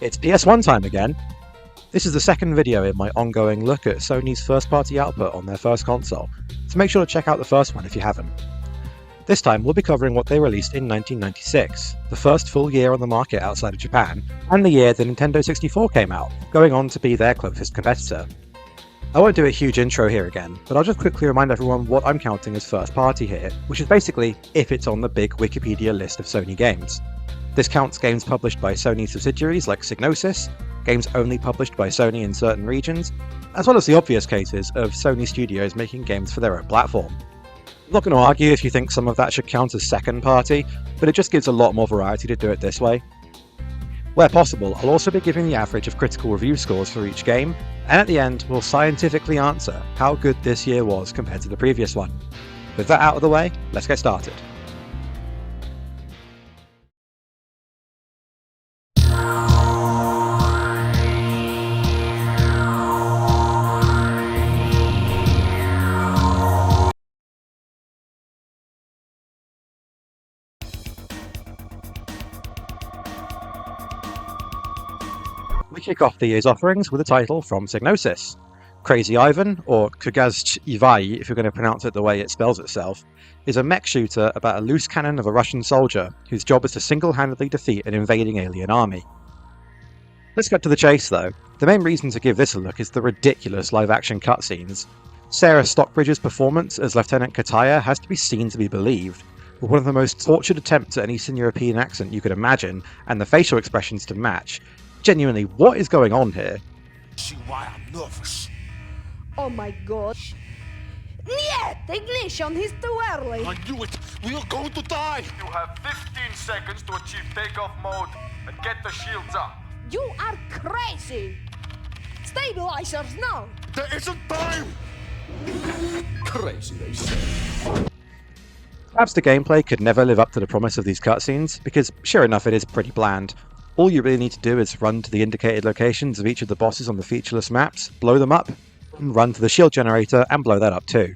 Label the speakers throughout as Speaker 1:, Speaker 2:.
Speaker 1: It's PS1 time again! This is the second video in my ongoing look at Sony's first-party output on their first console, so make sure to check out the first one if you haven't. This time we'll be covering what they released in 1996, the first full year on the market outside of Japan, and the year the Nintendo 64 came out, going on to be their closest competitor. I won't do a huge intro here again, but I'll just quickly remind everyone what I'm counting as first party here, which is basically if it's on the big Wikipedia list of Sony games. This counts games published by Sony subsidiaries like Psygnosis, games only published by Sony in certain regions, as well as the obvious cases of Sony studios making games for their own platform. I'm not going to argue if you think some of that should count as second party, but it just gives a lot more variety to do it this way. Where possible, I'll also be giving the average of critical review scores for each game, and at the end we'll scientifically answer how good this year was compared to the previous one. With that out of the way, let's get started. We kick off the year's offerings with a title from Psygnosis. Krazy Ivan, or Krazy Ivan if you're going to pronounce it the way it spells itself, is a mech shooter about a loose cannon of a Russian soldier whose job is to single-handedly defeat an invading alien army. Let's get to the chase though. The main reason to give this a look is the ridiculous live-action cutscenes. Sarah Stockbridge's performance as Lieutenant Kataya has to be seen to be believed, with one of the most tortured attempts at an Eastern European accent you could imagine, and the facial expressions to match. Genuinely, what is going on here?
Speaker 2: See why I'm nervous.
Speaker 3: Oh my god. Niet! Ignition is too early!
Speaker 2: I knew it! We are going to die!
Speaker 4: You have 15 seconds to achieve takeoff mode and get the shields up.
Speaker 3: You are crazy! Stabilizers now!
Speaker 2: There isn't time! Crazy, they say.
Speaker 1: Perhaps the gameplay could never live up to the promise of these cutscenes, because sure enough it is pretty bland. All you really need to do is run to the indicated locations of each of the bosses on the featureless maps, blow them up, and run to the shield generator and blow that up too.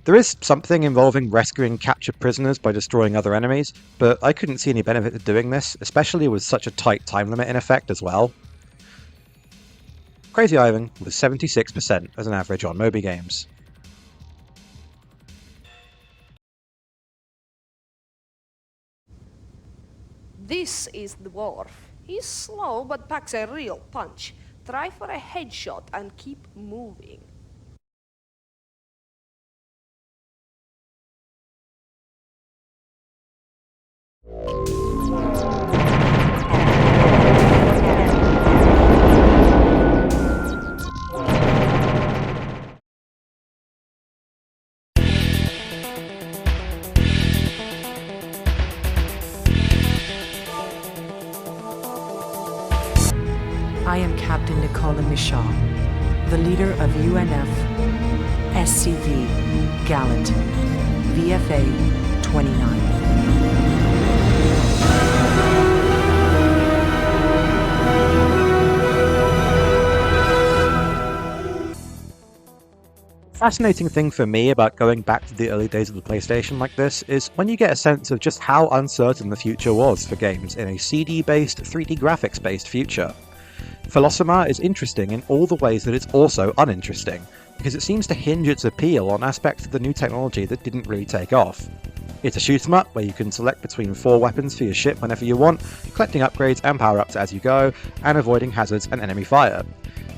Speaker 1: There is something involving rescuing captured prisoners by destroying other enemies, but I couldn't see any benefit to doing this, especially with such a tight time limit in effect as well. Krazy Ivan was 76% as an average on Moby Games.
Speaker 3: This is the dwarf. He's slow but packs a real punch. Try for a headshot and keep moving.
Speaker 5: I am Captain Nicola Michaud, the leader of UNF SCV Gallant VFA 29.
Speaker 1: Fascinating thing for me about going back to the early days of the PlayStation like this is when you get a sense of just how uncertain the future was for games in a CD-based, 3D graphics-based future. Philosoma is interesting in all the ways that it's also uninteresting, because it seems to hinge its appeal on aspects of the new technology that didn't really take off. It's a shoot 'em up where you can select between 4 weapons for your ship whenever you want, collecting upgrades and power-ups as you go, and avoiding hazards and enemy fire.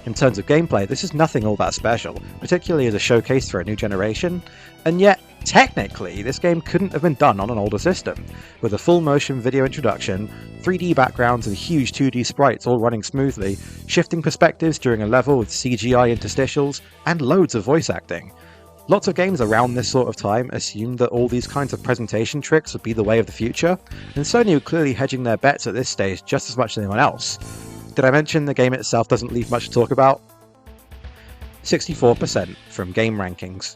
Speaker 1: In terms of gameplay, this is nothing all that special, particularly as a showcase for a new generation, and yet, technically, this game couldn't have been done on an older system, with a full-motion video introduction, 3D backgrounds and huge 2D sprites all running smoothly, shifting perspectives during a level with CGI interstitials, and loads of voice acting. Lots of games around this sort of time assumed that all these kinds of presentation tricks would be the way of the future, and Sony were clearly hedging their bets at this stage just as much as anyone else. Did I mention the game itself doesn't leave much to talk about? 64% from Game Rankings.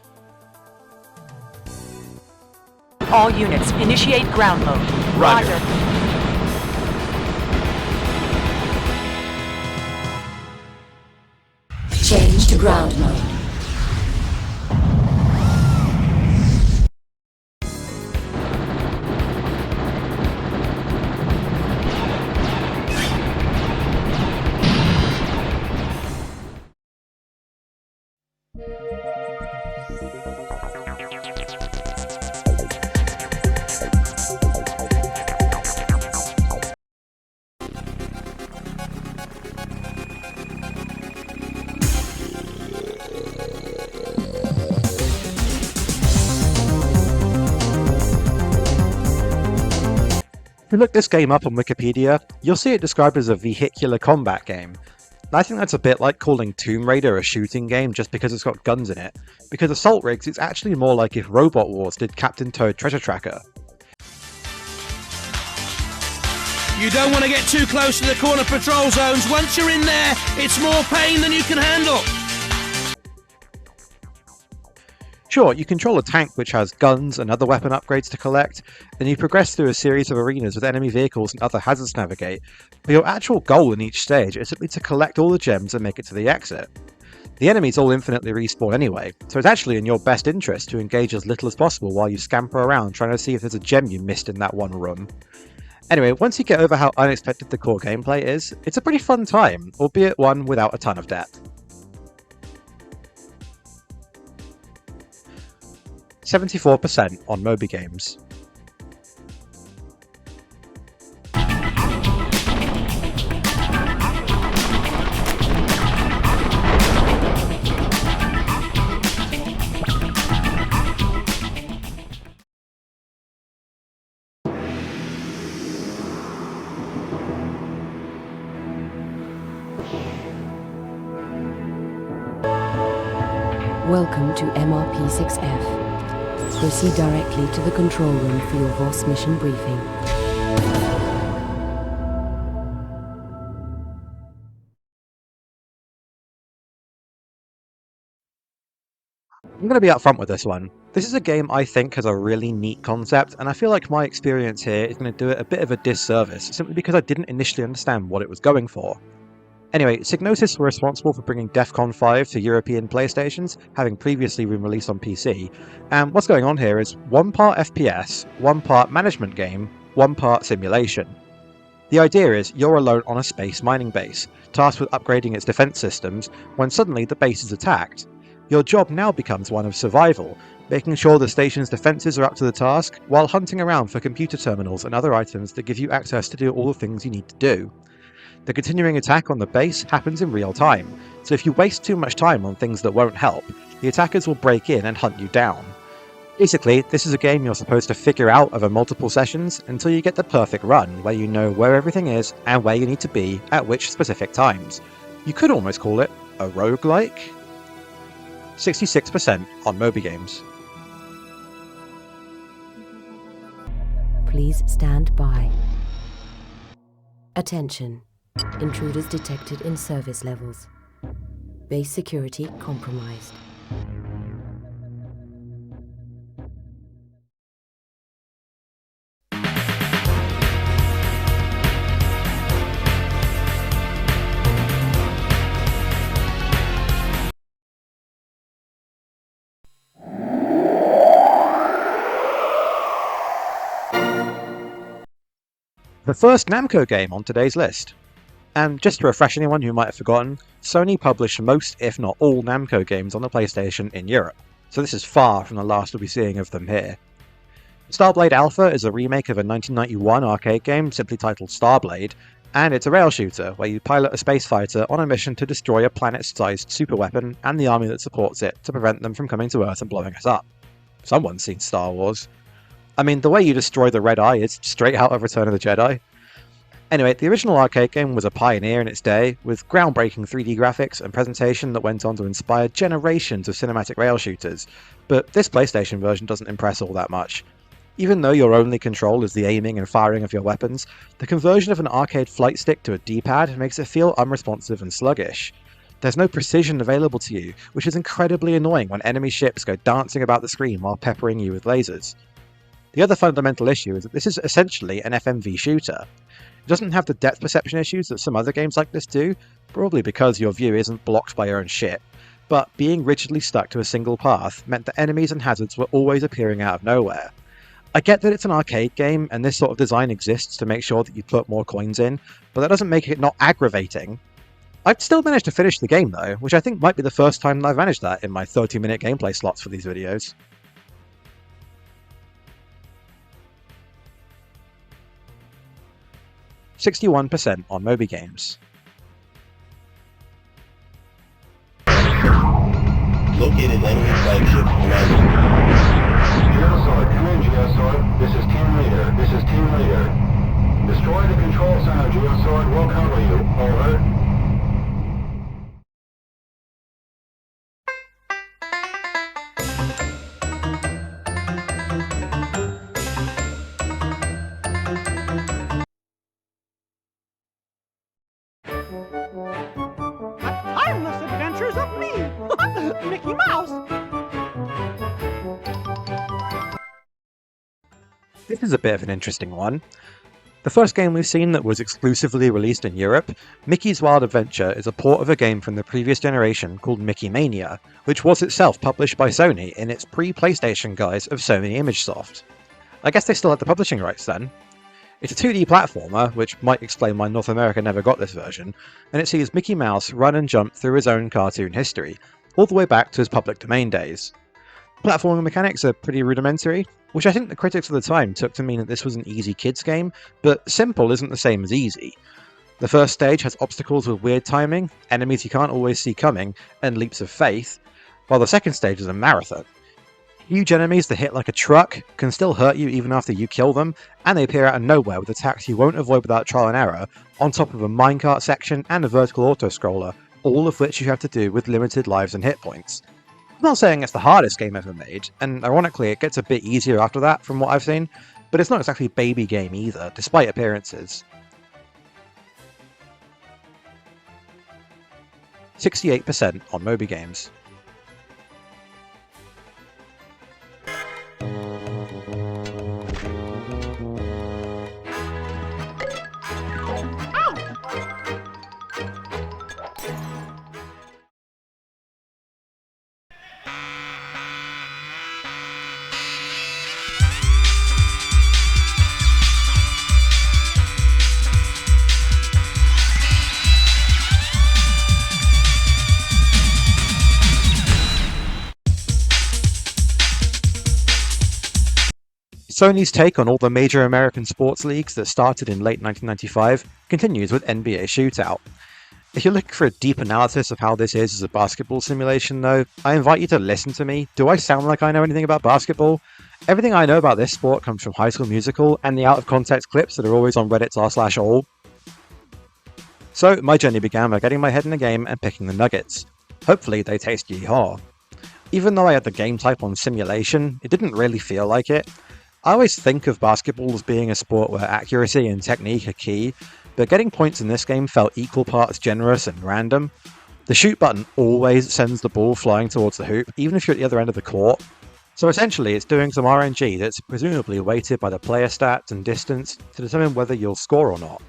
Speaker 5: All units, initiate ground mode.
Speaker 4: Roger.
Speaker 6: Change to ground mode.
Speaker 1: you look this game up on Wikipedia, you'll see it described as a vehicular combat game. I think that's a bit like calling Tomb Raider a shooting game just because it's got guns in it, because Assault Rigs is actually more like if Robot Wars did Captain Toad Treasure Tracker.
Speaker 7: You don't want to get too close to the corner patrol zones. Once you're in there, it's more pain than you can handle.
Speaker 1: Sure, you control a tank which has guns and other weapon upgrades to collect, and you progress through a series of arenas with enemy vehicles and other hazards to navigate, but your actual goal in each stage is simply to collect all the gems and make it to the exit. The enemies all infinitely respawn anyway, so it's actually in your best interest to engage as little as possible while you scamper around trying to see if there's a gem you missed in that one room. Anyway, once you get over how unexpected the core gameplay is, it's a pretty fun time, albeit one without a ton of depth. 74% on Moby Games.
Speaker 6: Welcome to MRP6F. Proceed directly to the control room for your Voss mission briefing.
Speaker 1: I'm going to be upfront with this one. This is a game I think has a really neat concept, and I feel like my experience here is going to do it a bit of a disservice, simply because I didn't initially understand what it was going for. Anyway, Psygnosis were responsible for bringing Defcon 5 to European PlayStations, having previously been released on PC, and what's going on here is 1 part FPS, 1 part management game, 1 part simulation. The idea is you're alone on a space mining base, tasked with upgrading its defense systems, when suddenly the base is attacked. Your job now becomes one of survival, making sure the station's defenses are up to the task, while hunting around for computer terminals and other items that give you access to do all the things you need to do. The continuing attack on the base happens in real time, so if you waste too much time on things that won't help, the attackers will break in and hunt you down. Basically, this is a game you're supposed to figure out over multiple sessions until you get the perfect run, where you know where everything is and where you need to be at which specific times. You could almost call it a roguelike? 66% on Moby Games.
Speaker 6: Please stand by. Attention. Intruders detected in service levels. Base security compromised.
Speaker 1: The first Namco game on today's list. And just to refresh anyone who might have forgotten, Sony published most, if not all, Namco games on the PlayStation in Europe, so this is far from the last we'll be seeing of them here. Starblade Alpha is a remake of a 1991 arcade game simply titled Starblade, and it's a rail shooter where you pilot a space fighter on a mission to destroy a planet-sized superweapon and the army that supports it to prevent them from coming to Earth and blowing us up. Someone's seen Star Wars. I mean, the way you destroy the Red Eye is straight out of Return of the Jedi. Anyway, the original arcade game was a pioneer in its day, with groundbreaking 3D graphics and presentation that went on to inspire generations of cinematic rail shooters, but this PlayStation version doesn't impress all that much. Even though your only control is the aiming and firing of your weapons, the conversion of an arcade flight stick to a D-pad makes it feel unresponsive and sluggish. There's no precision available to you, which is incredibly annoying when enemy ships go dancing about the screen while peppering you with lasers. The other fundamental issue is that this is essentially an FMV shooter. It doesn't have the depth perception issues that some other games like this do, probably because your view isn't blocked by your own shit, but being rigidly stuck to a single path meant that enemies and hazards were always appearing out of nowhere. I get that it's an arcade game and this sort of design exists to make sure that you put more coins in, but that doesn't make it not aggravating. I've still managed to finish the game though, which I think might be the first time I've managed that in my 30-minute gameplay slots for these videos. %61% on Moby Games.
Speaker 8: Located enemy flagship command. Geosword, come in, Geosword. This is Team Leader. Destroy the control center. Geosword will cover you. Over.
Speaker 9: Timeless Adventures of me, Mickey Mouse.
Speaker 1: This is a bit of an interesting one. The first game we've seen that was exclusively released in Europe, Mickey's Wild Adventure, is a port of a game from the previous generation called Mickey Mania, which was itself published by Sony in its pre-PlayStation guise of Sony ImageSoft. I guess they still had the publishing rights then. It's a 2D platformer, which might explain why North America never got this version, and it sees Mickey Mouse run and jump through his own cartoon history, all the way back to his public domain days. Platforming mechanics are pretty rudimentary, which I think the critics of the time took to mean that this was an easy kids game, but simple isn't the same as easy. The first stage has obstacles with weird timing, enemies you can't always see coming, and leaps of faith, while the second stage is a marathon. Huge enemies that hit like a truck can still hurt you even after you kill them, and they appear out of nowhere with attacks you won't avoid without trial and error, on top of a minecart section and a vertical auto-scroller, all of which you have to do with limited lives and hit points. I'm not saying it's the hardest game ever made, and ironically it gets a bit easier after that from what I've seen, but it's not exactly a baby game either, despite appearances. 68% on Moby Games. Sony's take on all the major American sports leagues that started in late 1995 continues with NBA ShootOut. If you're looking for a deep analysis of how this is as a basketball simulation though, I invite you to listen to me. Do I sound like I know anything about basketball? Everything I know about this sport comes from High School Musical and the out-of-context clips that are always on Reddit's r/all. So my journey began by getting my head in the game and picking the nuggets. Hopefully they taste yee-haw. Even though I had the game type on simulation, it didn't really feel like it. I always think of basketball as being a sport where accuracy and technique are key, but getting points in this game felt equal parts generous and random. The shoot button always sends the ball flying towards the hoop, even if you're at the other end of the court. So essentially it's doing some RNG that's presumably weighted by the player stats and distance to determine whether you'll score or not.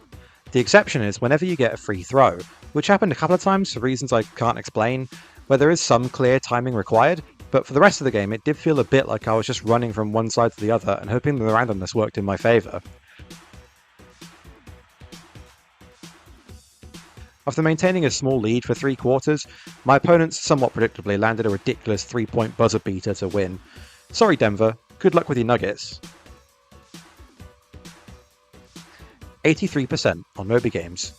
Speaker 1: The exception is whenever you get a free throw, which happened a couple of times for reasons I can't explain, where there is some clear timing required, but for the rest of the game it did feel a bit like I was just running from one side to the other and hoping the randomness worked in my favour. After maintaining a small lead for 3 quarters, my opponents somewhat predictably landed a ridiculous 3-point buzzer beater to win. Sorry Denver, good luck with your nuggets. 83% on Moby Games.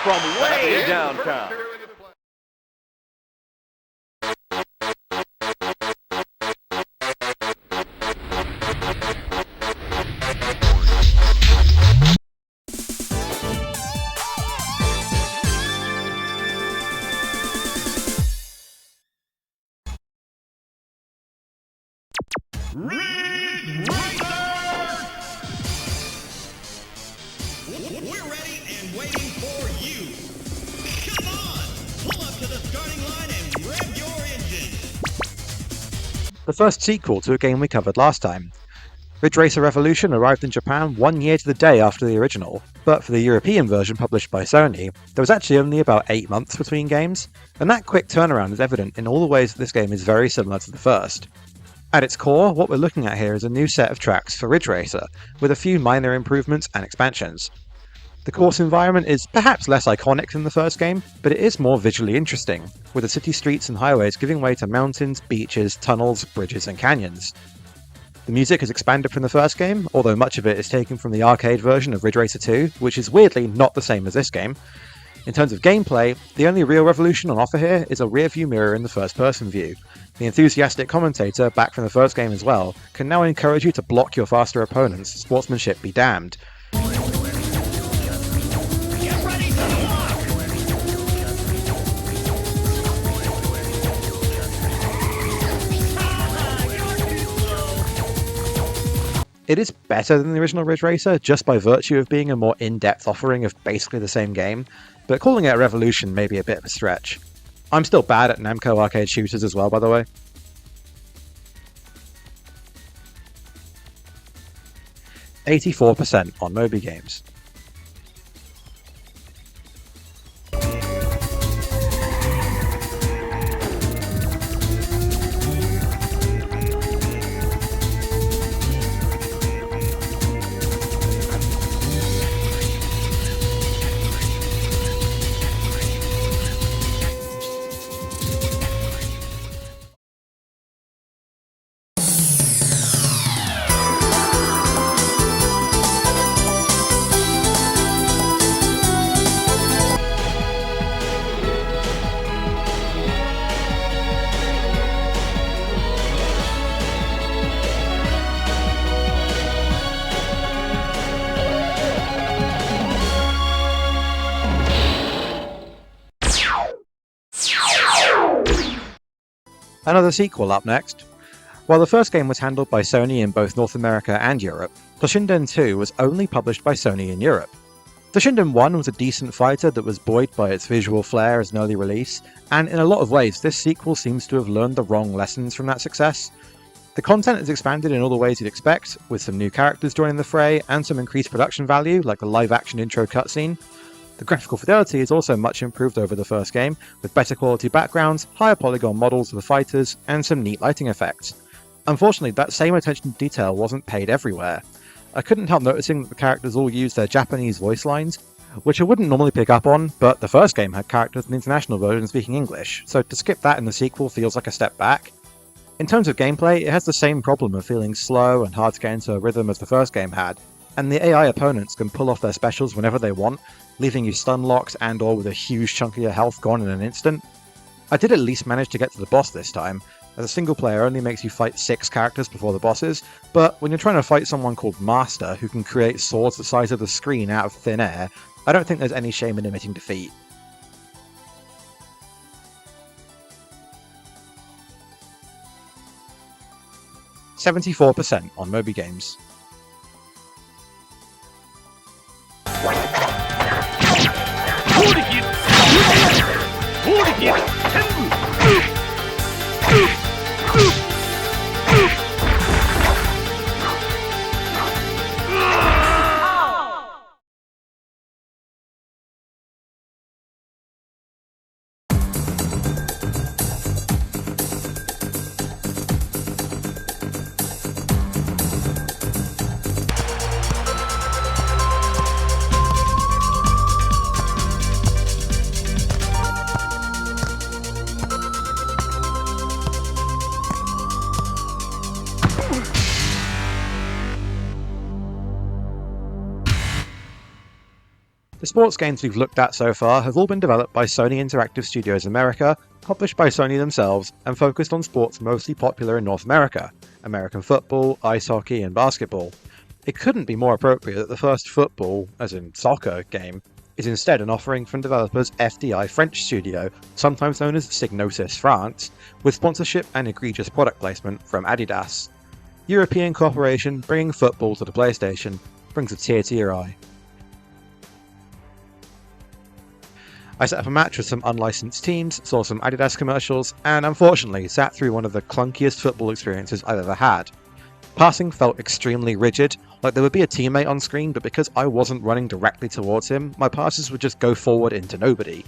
Speaker 10: From way downtown.
Speaker 11: We're ready and waiting for you. Come on, pull up to the starting line and rev your engine.
Speaker 1: The first sequel to a game we covered last time. Ridge Racer Revolution arrived in Japan 1 year to the day after the original, but for the European version published by Sony, there was actually only about 8 months between games, and that quick turnaround is evident in all the ways that this game is very similar to the first. At its core, what we're looking at here is a new set of tracks for Ridge Racer, with a few minor improvements and expansions. The course environment is perhaps less iconic than the first game, but it is more visually interesting, with the city streets and highways giving way to mountains, beaches, tunnels, bridges and canyons. The music is expanded from the first game, although much of it is taken from the arcade version of Ridge Racer 2, which is weirdly not the same as this game. In terms of gameplay, the only real revolution on offer here is a rear-view mirror in the first-person view. The enthusiastic commentator, back from the first game as well, can now encourage you to block your faster opponents, sportsmanship be damned. It is better than the original Ridge Racer just by virtue of being a more in-depth offering of basically the same game, but calling it a revolution may be a bit of a stretch. I'm still bad at Namco arcade shooters as well, by the way. %84% on Moby Games. Another sequel up next. While the first game was handled by Sony in both North America and Europe, Toshinden 2 was only published by Sony in Europe. Toshinden 1 was a decent fighter that was buoyed by its visual flair as an early release, and in a lot of ways this sequel seems to have learned the wrong lessons from that success. The content is expanded in all the ways you'd expect, with some new characters joining the fray and some increased production value like the live-action intro cutscene. The graphical fidelity is also much improved over the first game, with better quality backgrounds, higher polygon models of the fighters, and some neat lighting effects. Unfortunately, that same attention to detail wasn't paid everywhere. I couldn't help noticing that the characters all used their Japanese voice lines, which I wouldn't normally pick up on, but the first game had characters in the international version speaking English, so to skip that in the sequel feels like a step back. In terms of gameplay, it has the same problem of feeling slow and hard to get into a rhythm as the first game had, and the AI opponents can pull off their specials whenever they want, leaving you stun locked and or with a huge chunk of your health gone in an instant. I did at least manage to get to the boss this time, as a single player only makes you fight 6 characters before the bosses, but when you're trying to fight someone called Master who can create swords the size of the screen out of thin air, I don't think there's any shame in admitting defeat. %74% on Moby Games. The sports games we've looked at so far have all been developed by Sony Interactive Studios America, published by Sony themselves, and focused on sports mostly popular in North America: American football, ice hockey, and basketball. It couldn't be more appropriate that the first football, as in soccer, game is instead an offering from developers FDI French studio, sometimes known as Signosis France, with sponsorship and egregious product placement from Adidas. European cooperation bringing football to the PlayStation brings a tear to your eye. I set up a match with some unlicensed teams, saw some Adidas commercials, and unfortunately sat through one of the clunkiest football experiences I've ever had. Passing felt extremely rigid, like there would be a teammate on screen, but because I wasn't running directly towards him, my passes would just go forward into nobody.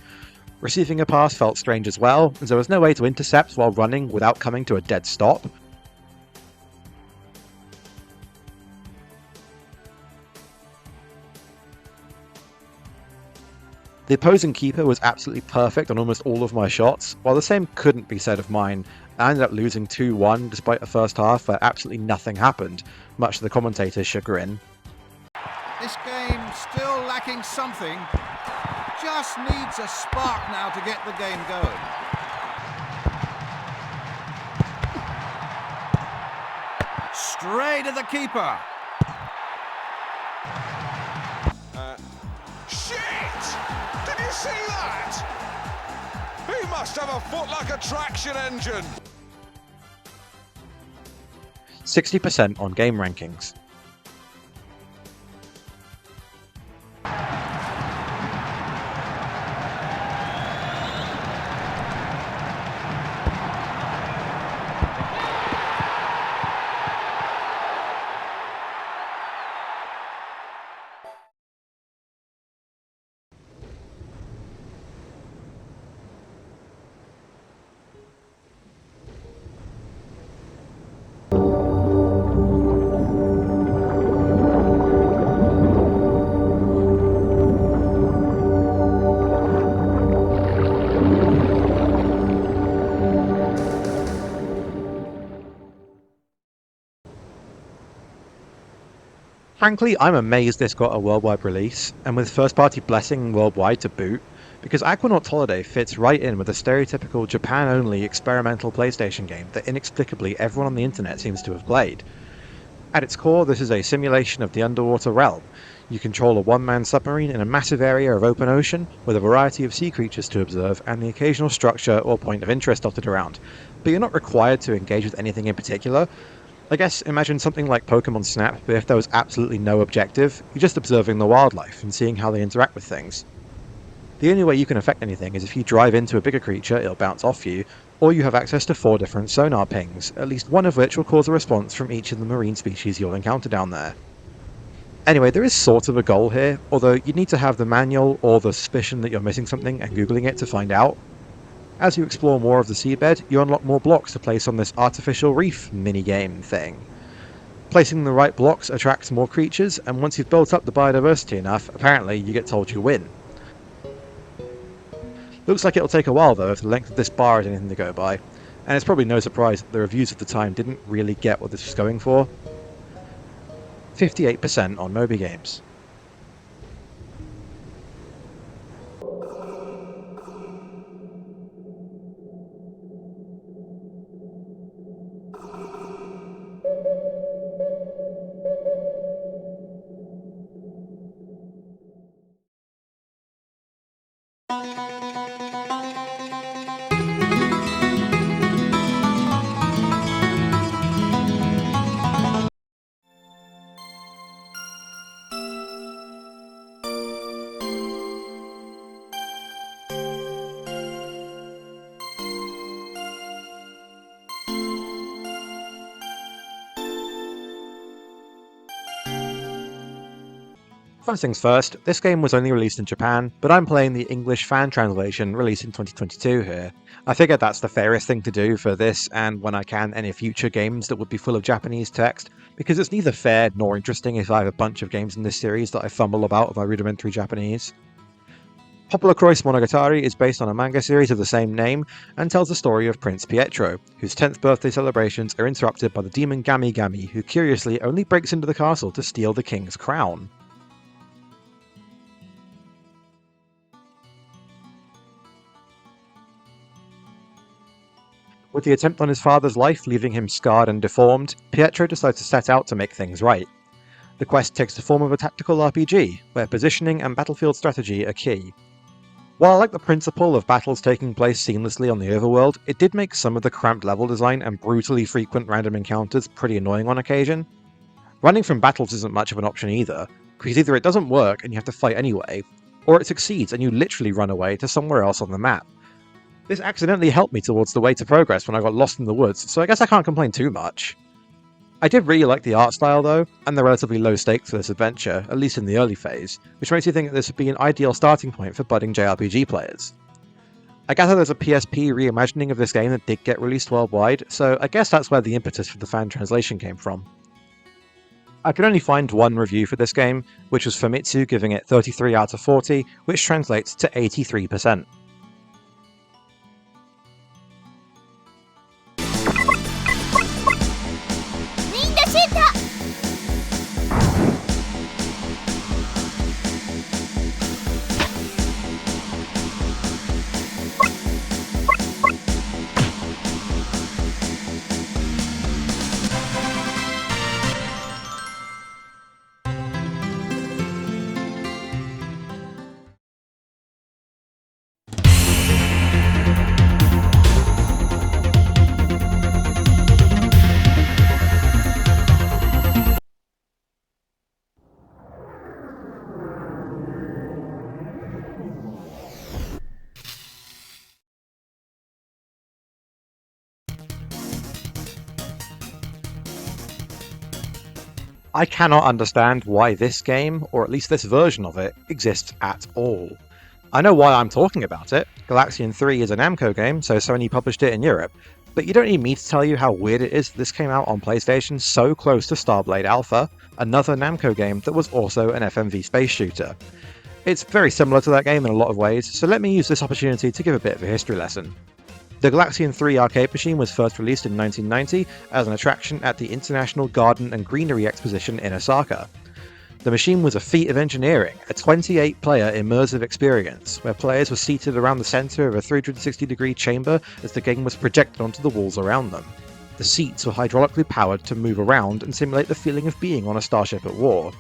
Speaker 1: Receiving a pass felt strange as well, as there was no way to intercept while running without coming to a dead stop. The opposing keeper was absolutely perfect on almost all of my shots, while the same couldn't be said of mine. I ended up losing 2-1 despite a first half where absolutely nothing happened, much to the commentator's chagrin.
Speaker 12: This game still lacking something. Just needs a spark now to get the game going. Straight at the keeper.
Speaker 2: Shit! Did you see that? He must have a foot like a traction engine.
Speaker 1: 60% on game rankings. Frankly, I'm amazed this got a worldwide release, and with first-party blessing worldwide to boot, because Aquanaut Holiday fits right in with a stereotypical Japan-only experimental PlayStation game that inexplicably everyone on the internet seems to have played. At its core, this is a simulation of the underwater realm. You control a one-man submarine in a massive area of open ocean, with a variety of sea creatures to observe and the occasional structure or point of interest dotted around, but you're not required to engage with anything in particular. I guess imagine something like Pokemon Snap, but if there was absolutely no objective, you're just observing the wildlife and seeing how they interact with things. The only way you can affect anything is if you drive into a bigger creature, it'll bounce off you, or you have access to 4 different sonar pings, at least one of which will cause a response from each of the marine species you'll encounter down there. Anyway, there is sort of a goal here, although you'd need to have the manual or the suspicion that you're missing something and googling it to find out. As you explore more of the seabed, you unlock more blocks to place on this artificial reef minigame thing. Placing the right blocks attracts more creatures, and once you've built up the biodiversity enough, apparently you get told you win. Looks like it'll take a while though if the length of this bar is anything to go by, and it's probably no surprise that the reviews of the time didn't really get what this was going for. 58% on Moby Games. First things first, this game was only released in Japan, but I'm playing the English fan translation released in 2022 here. I figured that's the fairest thing to do for this and when I can any future games that would be full of Japanese text, because it's neither fair nor interesting if I have a bunch of games in this series that I fumble about with my rudimentary Japanese. PoPoLoCrois Monogatari is based on a manga series of the same name and tells the story of Prince Pietro, whose 10th birthday celebrations are interrupted by the demon Gami Gami, who curiously only breaks into the castle to steal the king's crown. With the attempt on his father's life leaving him scarred and deformed, Pietro decides to set out to make things right. The quest takes the form of a tactical RPG, where positioning and battlefield strategy are key. While I like the principle of battles taking place seamlessly on the overworld, it did make some of the cramped level design and brutally frequent random encounters pretty annoying on occasion. Running from battles isn't much of an option either, because either it doesn't work and you have to fight anyway, or it succeeds and you literally run away to somewhere else on the map. This accidentally helped me towards the way to progress when I got lost in the woods, so I guess I can't complain too much. I did really like the art style though, and the relatively low stakes for this adventure, at least in the early phase, which makes you think that this would be an ideal starting point for budding JRPG players. I gather there's a PSP reimagining of this game that did get released worldwide, so I guess that's where the impetus for the fan translation came from. I could only find one review for this game, which was Famitsu giving it 33 out of 40, which translates to 83%. I cannot understand why this game, or at least this version of it, exists at all. I know why I'm talking about it. Galaxian 3 is a Namco game, so Sony published it in Europe, but you don't need me to tell you how weird it is that this came out on PlayStation so close to Starblade Alpha, another Namco game that was also an FMV space shooter. It's very similar to that game in a lot of ways, so let me use this opportunity to give a bit of a history lesson. The Galaxian 3 arcade machine was first released in 1990 as an attraction at the International Garden and Greenery Exposition in Osaka. The machine was a feat of engineering, a 28-player immersive experience, where players were seated around the centre of a 360-degree chamber as the game was projected onto the walls around them. The seats were hydraulically powered to move around and simulate the feeling of being on a starship at war.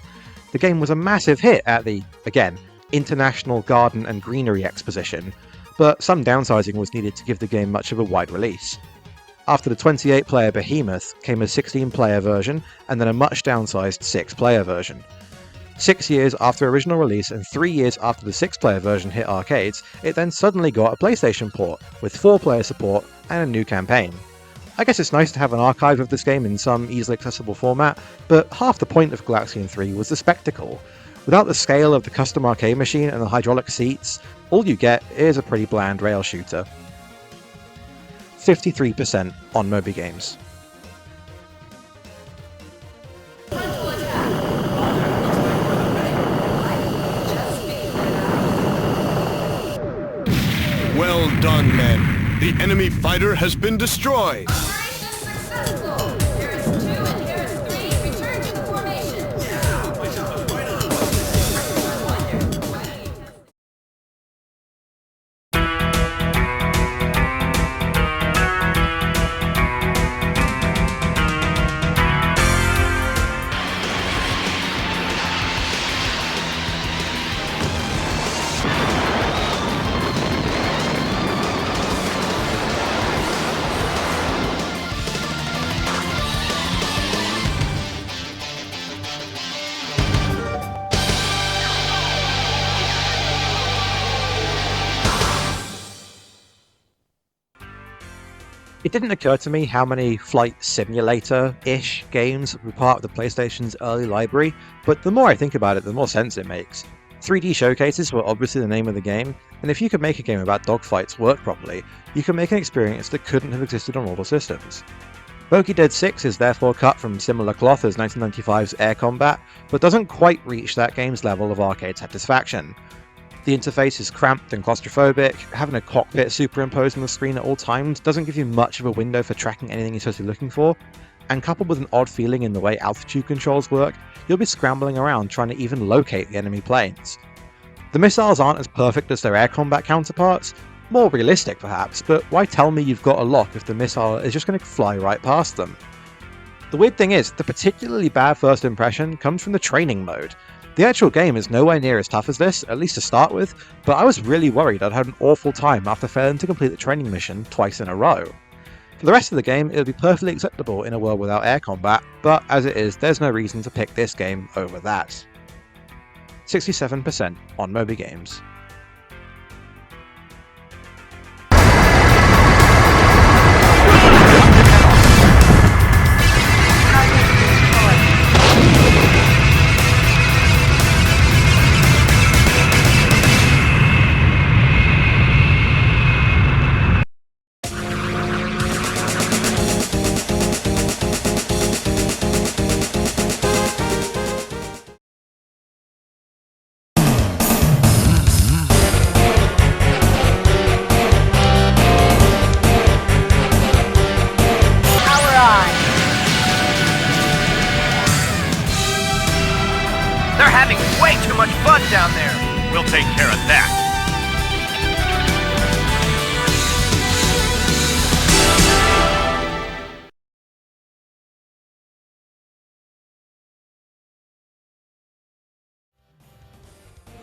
Speaker 1: The game was a massive hit at the, again, International Garden and Greenery Exposition, but some downsizing was needed to give the game much of a wide release. After the 28-player behemoth came a 16-player version, and then a much downsized 6-player version. 6 years after original release and 3 years after the 6-player version hit arcades, it then suddenly got a PlayStation port, with 4-player support and a new campaign. I guess it's nice to have an archive of this game in some easily accessible format, but half the point of Galaxian 3 was the spectacle. Without the scale of the custom arcade machine and the hydraulic seats, all you get is a pretty bland rail shooter. 53% on Moby Games.
Speaker 13: Well done, men. The enemy fighter has been destroyed.
Speaker 1: It didn't occur to me how many flight simulator-ish games were part of the PlayStation's early library, but the more I think about it, the more sense it makes. 3D showcases were obviously the name of the game, and if you could make a game about dogfights work properly, you can make an experience that couldn't have existed on all the systems. Bogey Dead 6 is therefore cut from similar cloth as 1995's Air Combat, but doesn't quite reach that game's level of arcade satisfaction. The interface is cramped and claustrophobic, having a cockpit superimposed on the screen at all times doesn't give you much of a window for tracking anything you're supposed to be looking for, and coupled with an odd feeling in the way altitude controls work, you'll be scrambling around trying to even locate the enemy planes. The missiles aren't as perfect as their air combat counterparts, more realistic perhaps, but why tell me you've got a lock if the missile is just going to fly right past them? The weird thing is, the particularly bad first impression comes from the training mode. The actual game is nowhere near as tough as this, at least to start with, but I was really worried I'd had an awful time after failing to complete the training mission twice in a row. For the rest of the game, it would be perfectly acceptable in a world without air combat, but as it is, there's no reason to pick this game over that. 67% on Moby Games.
Speaker 14: They're having way too much fun down there. We'll take care of that.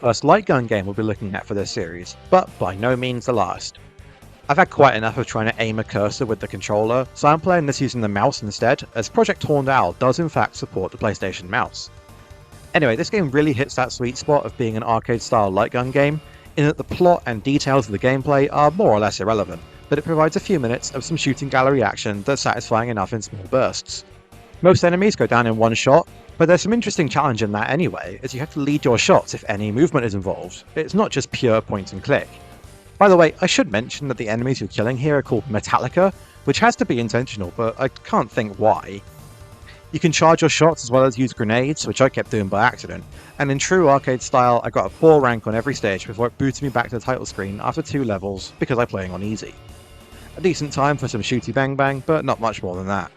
Speaker 1: First light gun game we'll be looking at for this series, but by no means the last. I've had quite enough of trying to aim a cursor with the controller, so I'm playing this using the mouse instead, as Project Horned Owl does in fact support the PlayStation mouse. Anyway, this game really hits that sweet spot of being an arcade-style light gun game, in that the plot and details of the gameplay are more or less irrelevant, but it provides a few minutes of some shooting gallery action that's satisfying enough in small bursts. Most enemies go down in one shot, but there's some interesting challenge in that anyway, as you have to lead your shots if any movement is involved. It's not just pure point and click. By the way, I should mention that the enemies you're killing here are called Metallica, which has to be intentional, but I can't think why. You can charge your shots as well as use grenades, which I kept doing by accident, and in true arcade style I got a 4 rank on every stage before it booted me back to the title screen after 2 levels because I'm playing on easy. A decent time for some shooty bang bang, but not much more than that.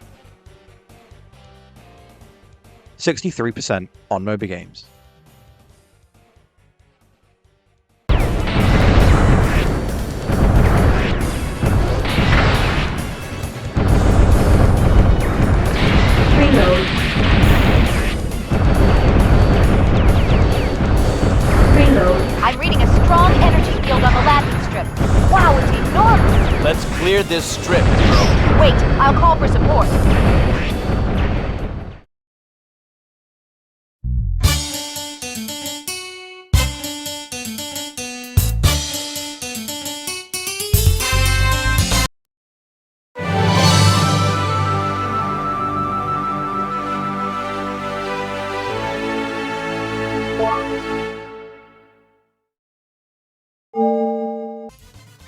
Speaker 1: 63% on Moby Games.
Speaker 15: Reload. I'm reading a strong energy field on the landing strip. Wow, it's enormous!
Speaker 14: Let's clear this strip.
Speaker 15: Wait, I'll call for support.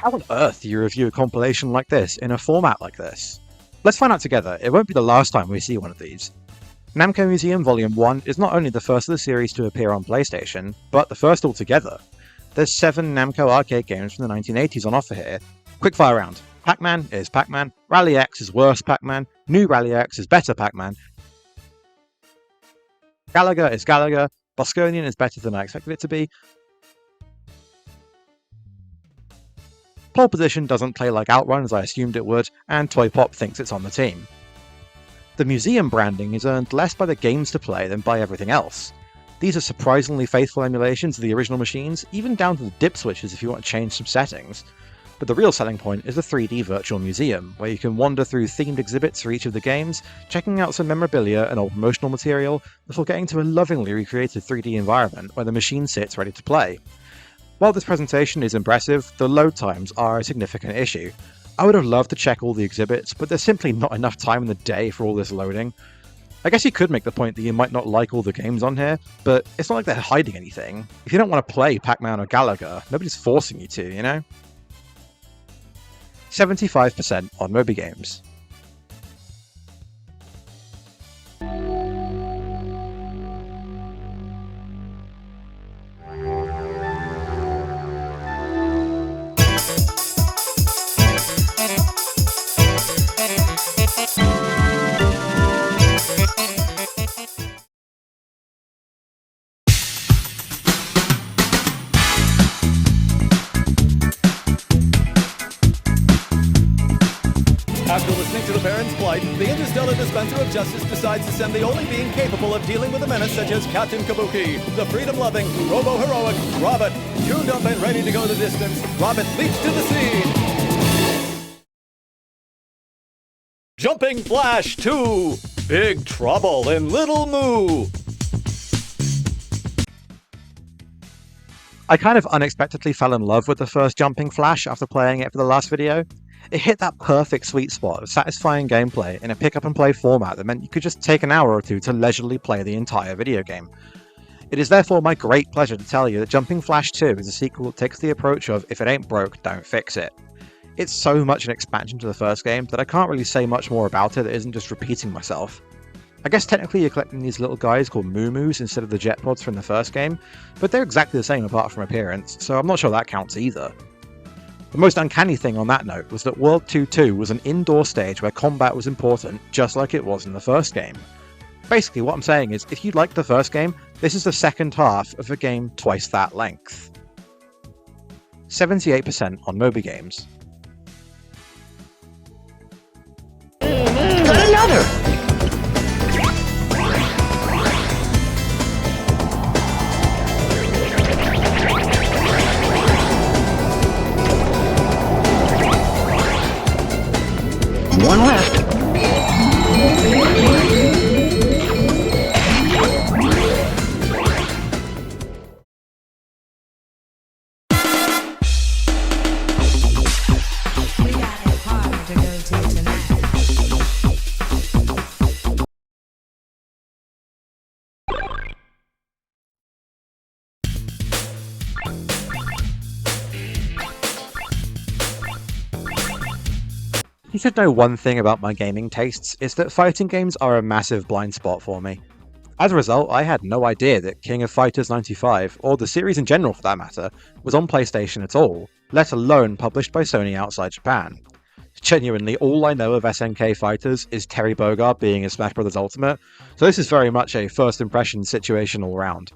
Speaker 1: How on earth do you review a compilation like this in a format like this? Let's find out together, it won't be the last time we see one of these. Namco Museum Volume 1 is not only the first of the series to appear on PlayStation, but the first altogether. There's 7 Namco arcade games from the 1980s on offer here. Quickfire round. Pac-Man is Pac-Man, Rally X is worse Pac-Man, New Rally X is better Pac-Man, Gallagher is Gallagher, Bosconian is better than I expected it to be, Pole Position doesn't play like Outrun as I assumed it would, and Toy Pop thinks it's on the team. The museum branding is earned less by the games to play than by everything else. These are surprisingly faithful emulations of the original machines, even down to the dip switches if you want to change some settings. But the real selling point is the 3D virtual museum, where you can wander through themed exhibits for each of the games, checking out some memorabilia and old promotional material, before getting to a lovingly recreated 3D environment where the machine sits ready to play. While this presentation is impressive, the load times are a significant issue. I would have loved to check all the exhibits, but there's simply not enough time in the day for all this loading. I guess you could make the point that you might not like all the games on here, but it's not like they're hiding anything. If you don't want to play Pac-Man or Gallagher, nobody's forcing you to, you know? 75% on Moby Games.
Speaker 16: After listening to the Baron's plight, the interstellar dispenser of justice decides to send the only being capable of dealing with a menace such as Captain Kabuki, the freedom-loving, robo-heroic Robert. Tuned up and ready to go the distance, Robert leaps to the scene. Jumping Flash 2! Big Trouble in Little Moo!
Speaker 1: I kind of unexpectedly fell in love with the first Jumping Flash after playing it for the last video. It hit that perfect sweet spot of satisfying gameplay in a pick-up-and-play format that meant you could just take an hour or two to leisurely play the entire video game. It is therefore my great pleasure to tell you that Jumping Flash 2 is a sequel that takes the approach of if it ain't broke, don't fix it. It's so much an expansion to the first game that I can't really say much more about it that isn't just repeating myself. I guess technically you're collecting these little guys called Moo-Moos instead of the jet pods from the first game, but they're exactly the same apart from appearance, so I'm not sure that counts either. The most uncanny thing on that note was that World 2-2 was an indoor stage where combat was important just like it was in the first game. Basically, what I'm saying is, if you liked the first game, this is the second half of a game twice that length. 78% on Moby Games.
Speaker 17: Got another! One left.
Speaker 1: You should know one thing about my gaming tastes, is that fighting games are a massive blind spot for me. As a result, I had no idea that King of Fighters 95, or the series in general for that matter, was on PlayStation at all, let alone published by Sony outside Japan. Genuinely, all I know of SNK Fighters is Terry Bogard being in Smash Bros. Ultimate, so this is very much a first impression situation all round.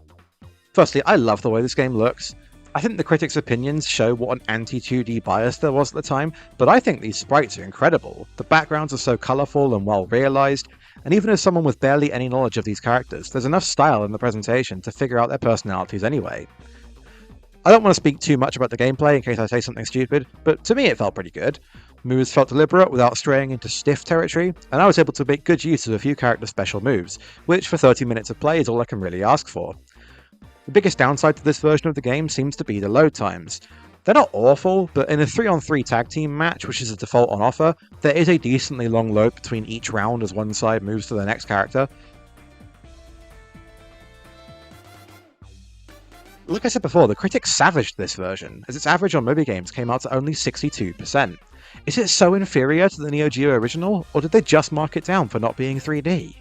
Speaker 1: Firstly, I love the way this game looks. I think the critics' opinions show what an anti-2D bias there was at the time, but I think these sprites are incredible. The backgrounds are so colourful and well realised, and even as someone with barely any knowledge of these characters, there's enough style in the presentation to figure out their personalities anyway. I don't want to speak too much about the gameplay in case I say something stupid, but to me it felt pretty good. Moves felt deliberate without straying into stiff territory, and I was able to make good use of a few character special moves, which for 30 minutes of play is all I can really ask for. The biggest downside to this version of the game seems to be the load times. They're not awful, but in a 3-on-3 tag team match, which is a default on offer, there is a decently long load between each round as one side moves to the next character. Like I said before, the critics savaged this version, as its average on Moby Games came out to only 62%. Is it so inferior to the Neo Geo original, or did they just mark it down for not being 3D?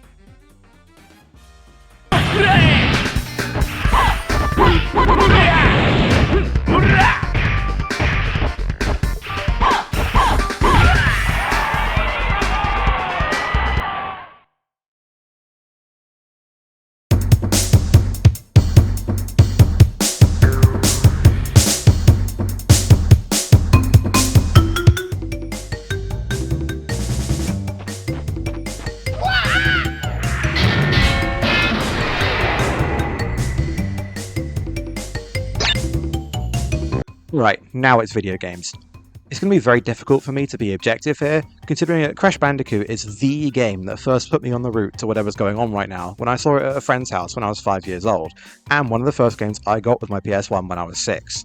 Speaker 1: Right, now it's video games. It's going to be very difficult for me to be objective here, considering that Crash Bandicoot is the game that first put me on the route to whatever's going on right now when I saw it at a friend's house when I was 5 years old, and one of the first games I got with my PS1 when I was 6.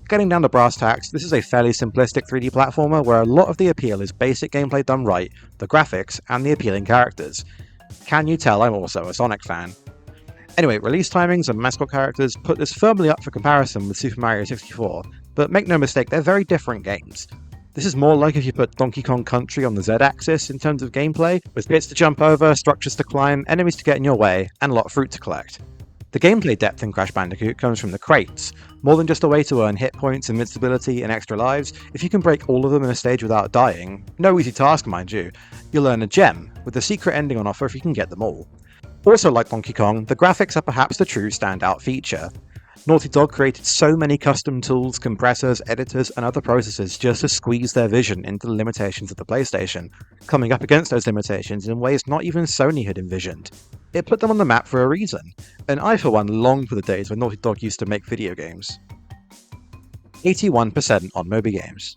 Speaker 1: Getting down to brass tacks, this is a fairly simplistic 3D platformer where a lot of the appeal is basic gameplay done right, the graphics, and the appealing characters. Can you tell I'm also a Sonic fan? Anyway, release timings and mascot characters put this firmly up for comparison with Super Mario 64, but make no mistake, they're very different games. This is more like if you put Donkey Kong Country on the Z-axis in terms of gameplay, with bits to jump over, structures to climb, enemies to get in your way, and a lot of fruit to collect. The gameplay depth in Crash Bandicoot comes from the crates, more than just a way to earn hit points, invincibility, and extra lives. If you can break all of them in a stage without dying, no easy task mind you, you'll earn a gem, with a secret ending on offer if you can get them all. Also like Donkey Kong, the graphics are perhaps the true standout feature. Naughty Dog created so many custom tools, compressors, editors, and other processes just to squeeze their vision into the limitations of the PlayStation, coming up against those limitations in ways not even Sony had envisioned. It put them on the map for a reason, and I for one long for the days when Naughty Dog used to make video games. 81% on Moby Games.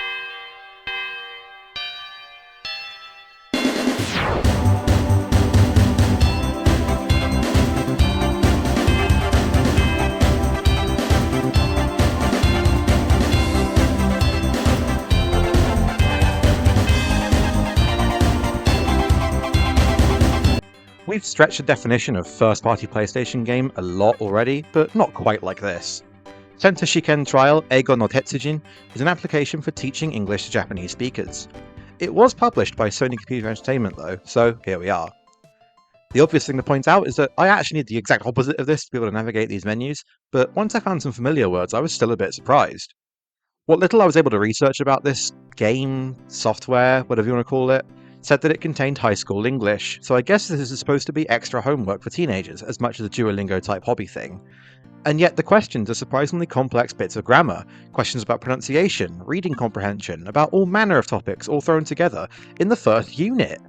Speaker 1: We've stretched the definition of first-party PlayStation game a lot already, but not quite like this. Sent to Shiken trial, Eigo no Tetsujin is an application for teaching English to Japanese speakers. It was published by Sony Computer Entertainment though, so here we are. The obvious thing to point out is that I actually need the exact opposite of this to be able to navigate these menus, but once I found some familiar words I was still a bit surprised. What little I was able to research about this game, software, whatever you want to call it, said that it contained high school English, so I guess this is supposed to be extra homework for teenagers as much as a Duolingo type hobby thing. And yet the questions are surprisingly complex bits of grammar, questions about pronunciation, reading comprehension, about all manner of topics all thrown together in the first unit.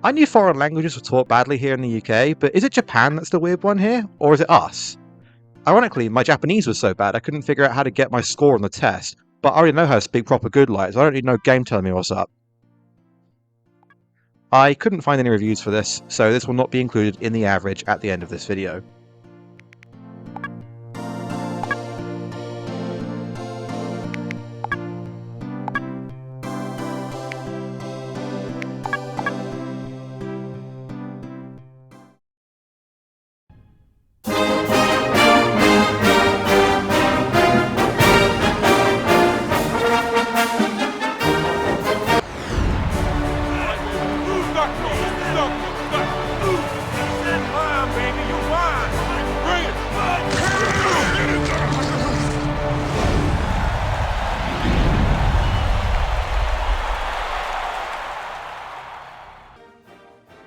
Speaker 1: I knew foreign languages were taught badly here in the UK, but is it Japan that's the weird one here, or is it us? Ironically, my Japanese was so bad I couldn't figure out how to get my score on the test, but I already know how to speak proper good like, so I don't need no game telling me what's up. I couldn't find any reviews for this, so this will not be included in the average at the end of this video.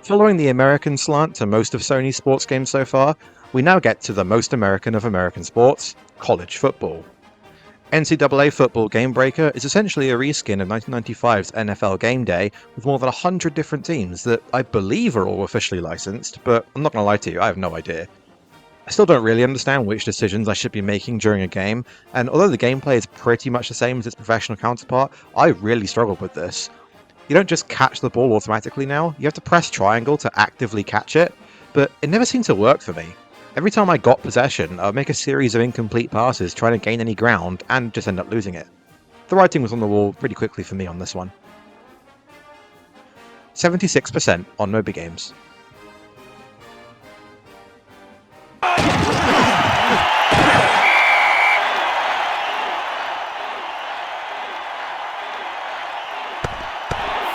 Speaker 1: Following the American slant to most of Sony's sports games so far, we now get to the most American of American sports, college football. NCAA Football GameBreaker is essentially a reskin of 1995's NFL Game Day with more than 100 different teams that I believe are all officially licensed, but I'm not going to lie to you, I have no idea. I still don't really understand which decisions I should be making during a game, and although the gameplay is pretty much the same as its professional counterpart, I really struggled with this. You don't just catch the ball automatically now, you have to press triangle to actively catch it, but it never seemed to work for me. Every time I got possession, I would make a series of incomplete passes trying to gain any ground and just end up losing it. The writing was on the wall pretty quickly for me on this one. 76% on Moby Games.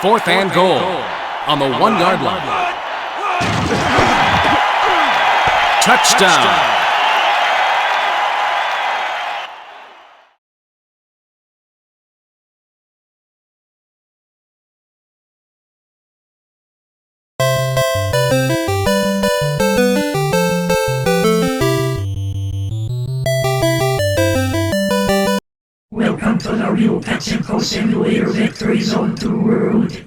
Speaker 18: Fourth and goal on the 1 yard line. Touchdown.
Speaker 19: Welcome to the real Pachinko Simulator Victory Zone 2 world.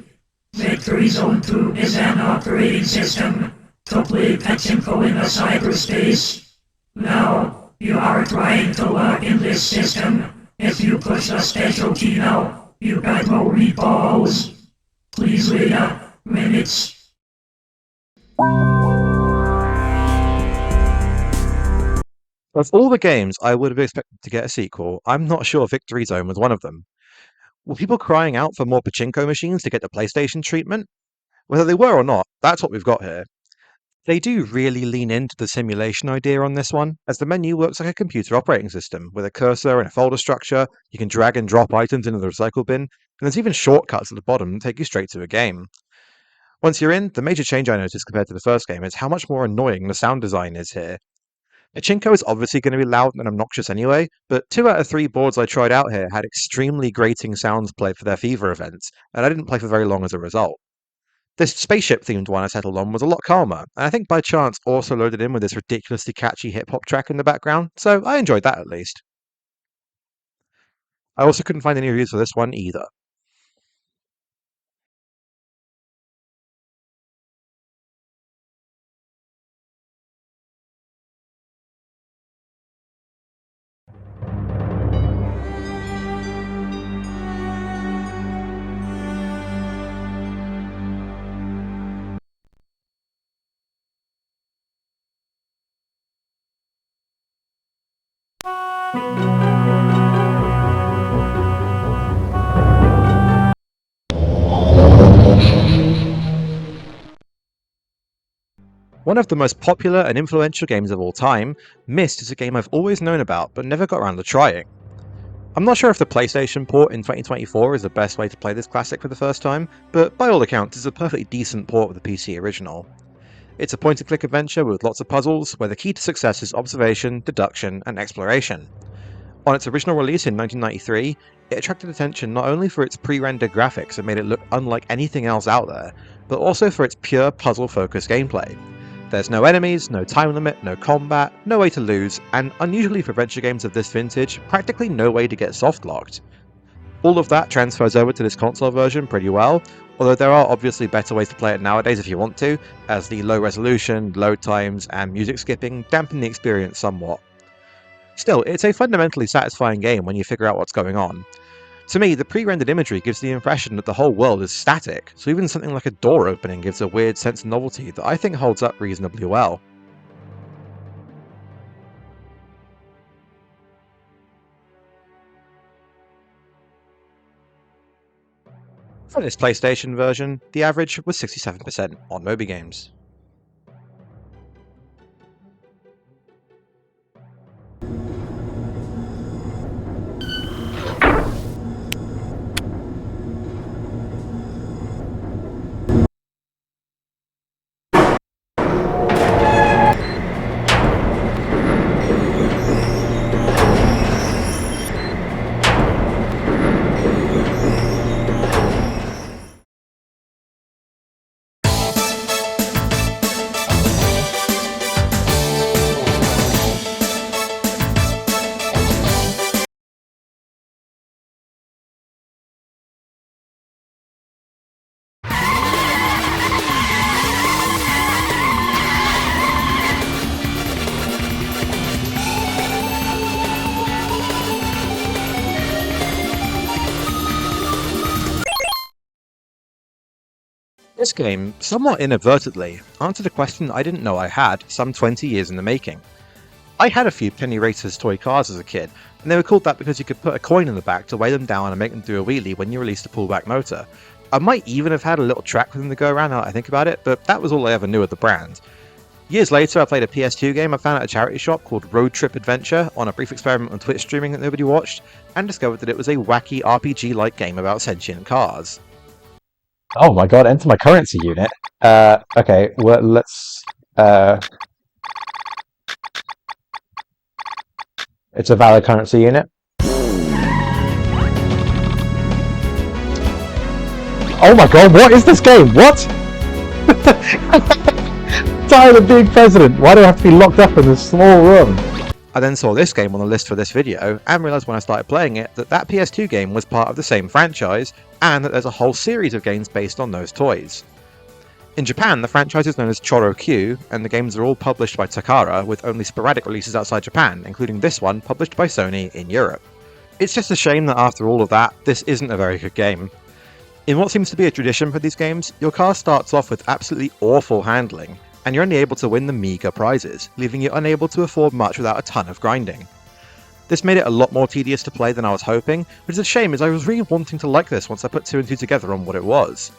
Speaker 19: Victory Zone 2 is an operating system to play Pachinko in a cyberspace. Now, you are trying to log in this system. If you push a special key now, you got no meatballs. Please wait a minute.
Speaker 1: Of all the games I would have expected to get a sequel, I'm not sure Victory Zone was one of them. Were people crying out for more pachinko machines to get the PlayStation treatment? Whether they were or not, that's what we've got here. They do really lean into the simulation idea on this one, as the menu works like a computer operating system, with a cursor and a folder structure. You can drag and drop items into the recycle bin, and there's even shortcuts at the bottom that take you straight to a game. Once you're in, the major change I noticed compared to the first game is how much more annoying the sound design is here. Pachinko is obviously going to be loud and obnoxious anyway, but 2 out of 3 boards I tried out here had extremely grating sounds played for their FIFA events, and I didn't play for very long as a result. This spaceship-themed one I settled on was a lot calmer, and I think by chance also loaded in with this ridiculously catchy hip-hop track in the background, so I enjoyed that at least. I also couldn't find any reviews for this one either. One of the most popular and influential games of all time, Myst is a game I've always known about but never got around to trying. I'm not sure if the PlayStation port in 2024 is the best way to play this classic for the first time, but by all accounts it's a perfectly decent port of the PC original. It's a point-and-click adventure with lots of puzzles, where the key to success is observation, deduction, and exploration. On its original release in 1993, it attracted attention not only for its pre-rendered graphics that made it look unlike anything else out there, but also for its pure puzzle-focused gameplay. There's no enemies, no time limit, no combat, no way to lose, and unusually for adventure games of this vintage, practically no way to get soft-locked. All of that transfers over to this console version pretty well, although there are obviously better ways to play it nowadays if you want to, as the low resolution, load times, and music skipping dampen the experience somewhat. Still, it's a fundamentally satisfying game when you figure out what's going on. To me, the pre-rendered imagery gives the impression that the whole world is static, so even something like a door opening gives a weird sense of novelty that I think holds up reasonably well. For this PlayStation version, the average was 67% on Moby Games. This game, somewhat inadvertently, answered a question I didn't know I had some 20 years in the making. I had a few Penny Racers toy cars as a kid, and they were called that because you could put a coin in the back to weigh them down and make them do a wheelie when you released a pullback motor. I might even have had a little track with them to go around now that I think about it, but that was all I ever knew of the brand. Years later, I played a PS2 game I found at a charity shop called Road Trip Adventure on a brief experiment on Twitch streaming that nobody watched, and discovered that it was a wacky RPG-like game about sentient cars.
Speaker 20: Oh my god, enter my currency unit. Okay, well, let's... It's a valid currency unit. Oh my god, what is this game? What? Tired of being president. Why do I have to be locked up in this small room?
Speaker 1: I then saw this game on the list for this video, and realised when I started playing it that that PS2 game was part of the same franchise, and that there's a whole series of games based on those toys. In Japan, the franchise is known as Choro-Q, and the games are all published by Takara, with only sporadic releases outside Japan, including this one published by Sony in Europe. It's just a shame that after all of that, this isn't a very good game. In what seems to be a tradition for these games, your car starts off with absolutely awful handling, and you're only able to win the meagre prizes, leaving you unable to afford much without a ton of grinding. This made it a lot more tedious to play than I was hoping, which is a shame as I was really wanting to like this once I put 2 and 2 together on what it was.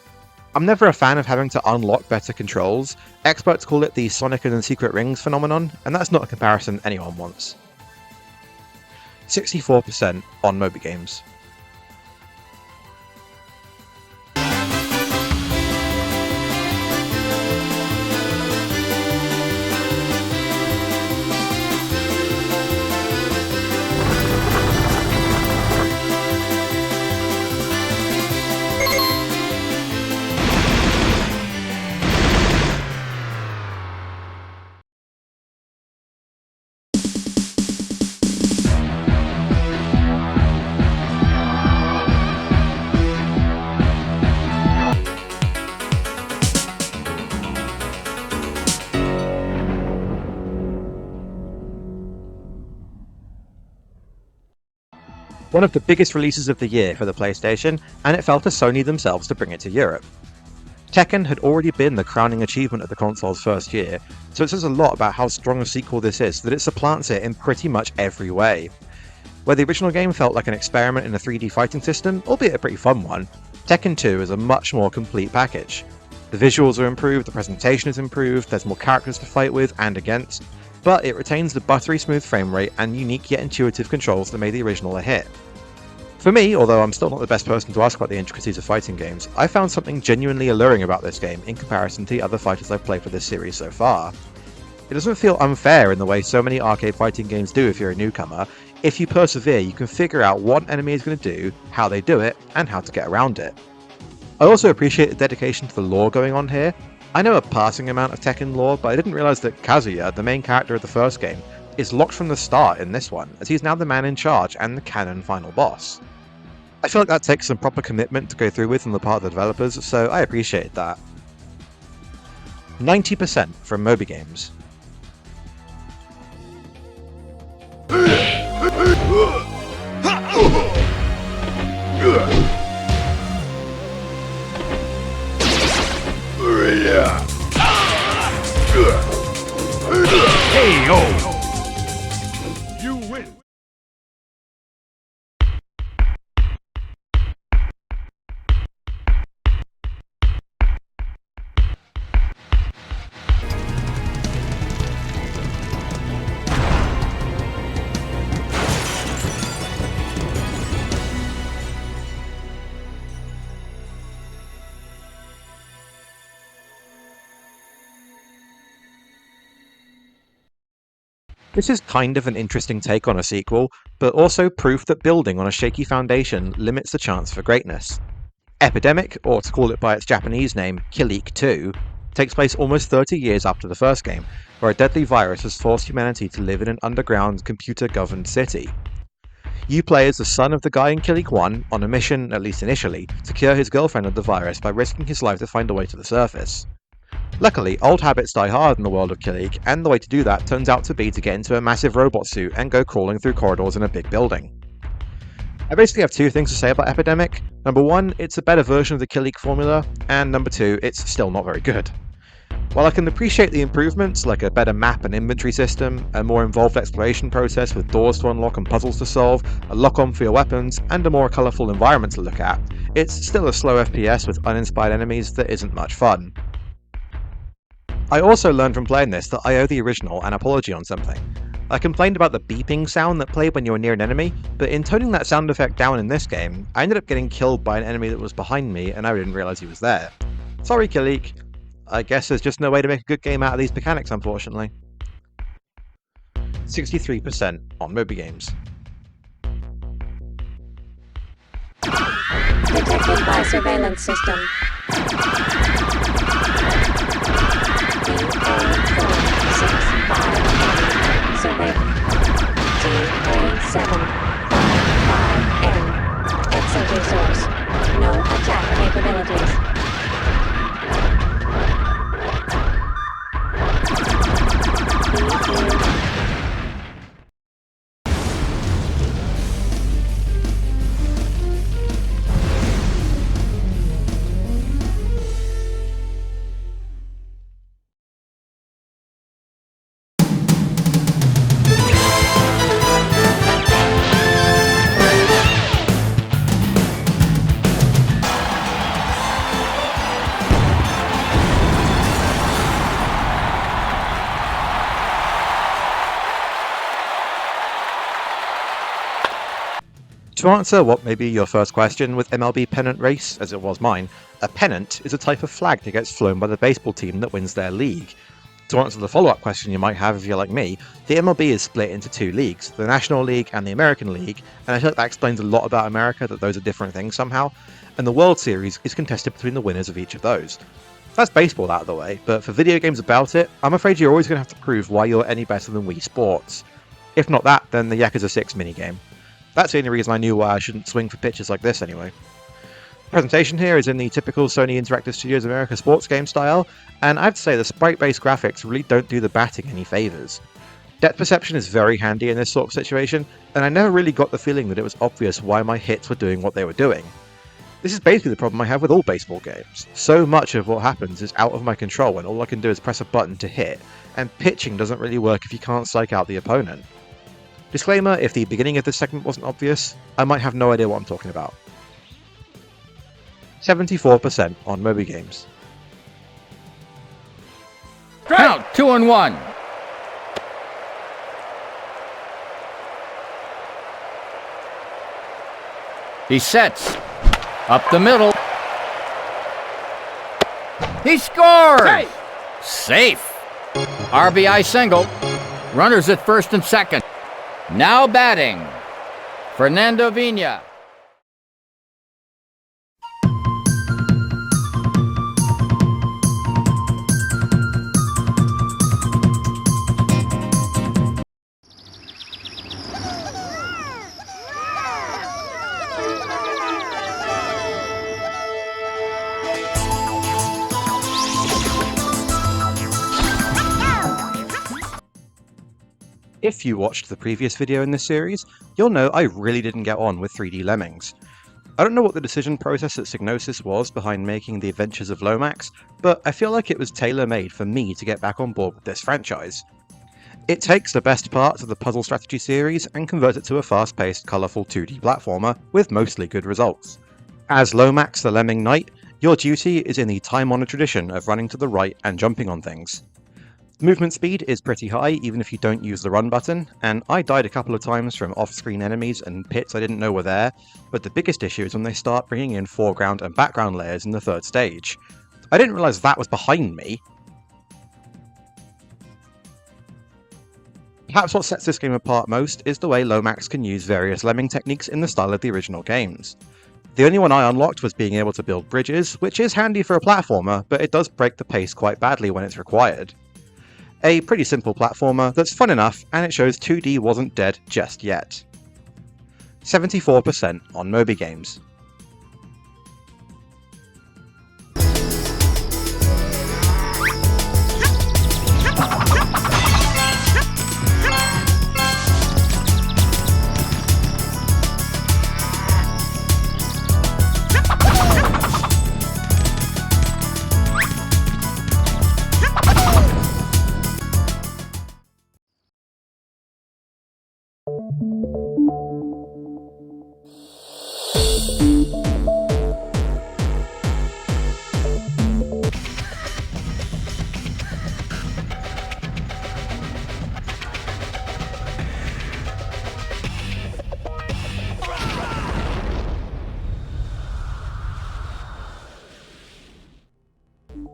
Speaker 1: I'm never a fan of having to unlock better controls. Experts call it the Sonic and the Secret Rings phenomenon, and that's not a comparison anyone wants. 64% on Moby Games. One of the biggest releases of the year for the PlayStation, and it fell to Sony themselves to bring it to Europe. Tekken had already been the crowning achievement of the console's first year, so it says a lot about how strong a sequel this is that it supplants it in pretty much every way. Where the original game felt like an experiment in a 3D fighting system, albeit a pretty fun one, Tekken 2 is a much more complete package. The visuals are improved, the presentation is improved, there's more characters to fight with and against, but it retains the buttery smooth frame rate and unique yet intuitive controls that made the original a hit. For me, although I'm still not the best person to ask about the intricacies of fighting games, I found something genuinely alluring about this game in comparison to the other fighters I've played for this series so far. It doesn't feel unfair in the way so many arcade fighting games do if you're a newcomer. If you persevere, you can figure out what an enemy is going to do, how they do it, and how to get around it. I also appreciate the dedication to the lore going on here. I know a passing amount of Tekken lore, but I didn't realise that Kazuya, the main character of the first game, is locked from the start in this one, as he's now the man in charge and the canon final boss. I feel like that takes some proper commitment to go through with on the part of the developers, so I appreciate that. 90% from Moby Games.
Speaker 2: Hey, yo! You win!
Speaker 1: This is kind of an interesting take on a sequel, but also proof that building on a shaky foundation limits the chance for greatness. Epidemic, or to call it by its Japanese name, Kilik 2, takes place almost 30 years after the first game, where a deadly virus has forced humanity to live in an underground, computer-governed city. You play as the son of the guy in Kilik 1, on a mission, at least initially, to cure his girlfriend of the virus by risking his life to find a way to the surface. Luckily, old habits die hard in the world of Kilik, and the way to do that turns out to be to get into a massive robot suit and go crawling through corridors in a big building. I basically have two things to say about Epidemic. Number one, it's a better version of the Kilik formula, and number two, it's still not very good. While I can appreciate the improvements, like a better map and inventory system, a more involved exploration process with doors to unlock and puzzles to solve, a lock-on for your weapons, and a more colourful environment to look at, it's still a slow FPS with uninspired enemies that isn't much fun. I also learned from playing this that I owe the original an apology on something. I complained about the beeping sound that played when you were near an enemy, but in toning that sound effect down in this game, I ended up getting killed by an enemy that was behind me and I didn't realise he was there. Sorry, Kilik. I guess there's just no way to make a good game out of these mechanics, unfortunately. 63% on Moby Games.
Speaker 21: Detected by surveillance system. Survey TA755N. Exit resource. No attack capabilities.
Speaker 1: To answer what may be your first question with MLB Pennant Race, as it was mine, a pennant is a type of flag that gets flown by the baseball team that wins their league. To answer the follow-up question you might have if you're like me, the MLB is split into two leagues, the National League and the American League, and I feel like that explains a lot about America, that those are different things somehow, and the World Series is contested between the winners of each of those. That's baseball out of the way, but for video games about it, I'm afraid you're always going to have to prove why you're any better than Wii Sports. If not that, then the Yakuza 6 minigame. That's the only reason I knew why I shouldn't swing for pitches like this anyway. The presentation here is in the typical Sony Interactive Studios America sports game style, and I have to say the sprite-based graphics really don't do the batting any favours. Depth perception is very handy in this sort of situation, and I never really got the feeling that it was obvious why my hits were doing what they were doing. This is basically the problem I have with all baseball games. So much of what happens is out of my control when all I can do is press a button to hit, and pitching doesn't really work if you can't psych out the opponent. Disclaimer, if the beginning of this segment wasn't obvious, I might have no idea what I'm talking about. 74% on Moby Games.
Speaker 3: 2-1. He sets. Up the middle. He scores! Safe. RBI single. Runners at first and second. Now batting, Fernando Vina.
Speaker 1: If you watched the previous video in this series, you'll know I really didn't get on with 3D Lemmings. I don't know what the decision process at Psygnosis was behind making the Adventures of Lomax, but I feel like it was tailor-made for me to get back on board with this franchise. It takes the best parts of the puzzle strategy series and converts it to a fast-paced, colourful 2D platformer with mostly good results. As Lomax the Lemming Knight, your duty is in the time-honoured tradition of running to the right and jumping on things. Movement speed is pretty high even if you don't use the run button, and I died a couple of times from off-screen enemies and pits I didn't know were there, but the biggest issue is when they start bringing in foreground and background layers in the third stage. I didn't realise that was behind me. Perhaps what sets this game apart most is the way Lomax can use various lemming techniques in the style of the original games. The only one I unlocked was being able to build bridges, which is handy for a platformer, but it does break the pace quite badly when it's required. A pretty simple platformer that's fun enough, and it shows 2D wasn't dead just yet. 74% on Moby Games.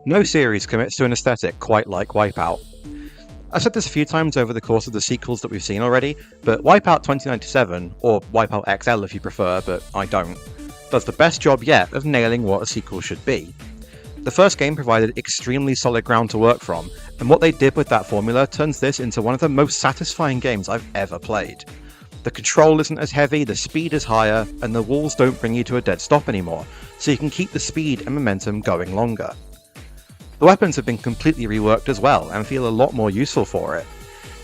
Speaker 1: No series commits to an aesthetic quite like Wipeout. I've said this a few times over the course of the sequels that we've seen already, but Wipeout 2097, or Wipeout XL if you prefer, but I don't, does the best job yet of nailing what a sequel should be. The first game provided extremely solid ground to work from, and what they did with that formula turns this into one of the most satisfying games I've ever played. The control isn't as heavy, the speed is higher, and the walls don't bring you to a dead stop anymore, so you can keep the speed and momentum going longer. The weapons have been completely reworked as well, and feel a lot more useful for it.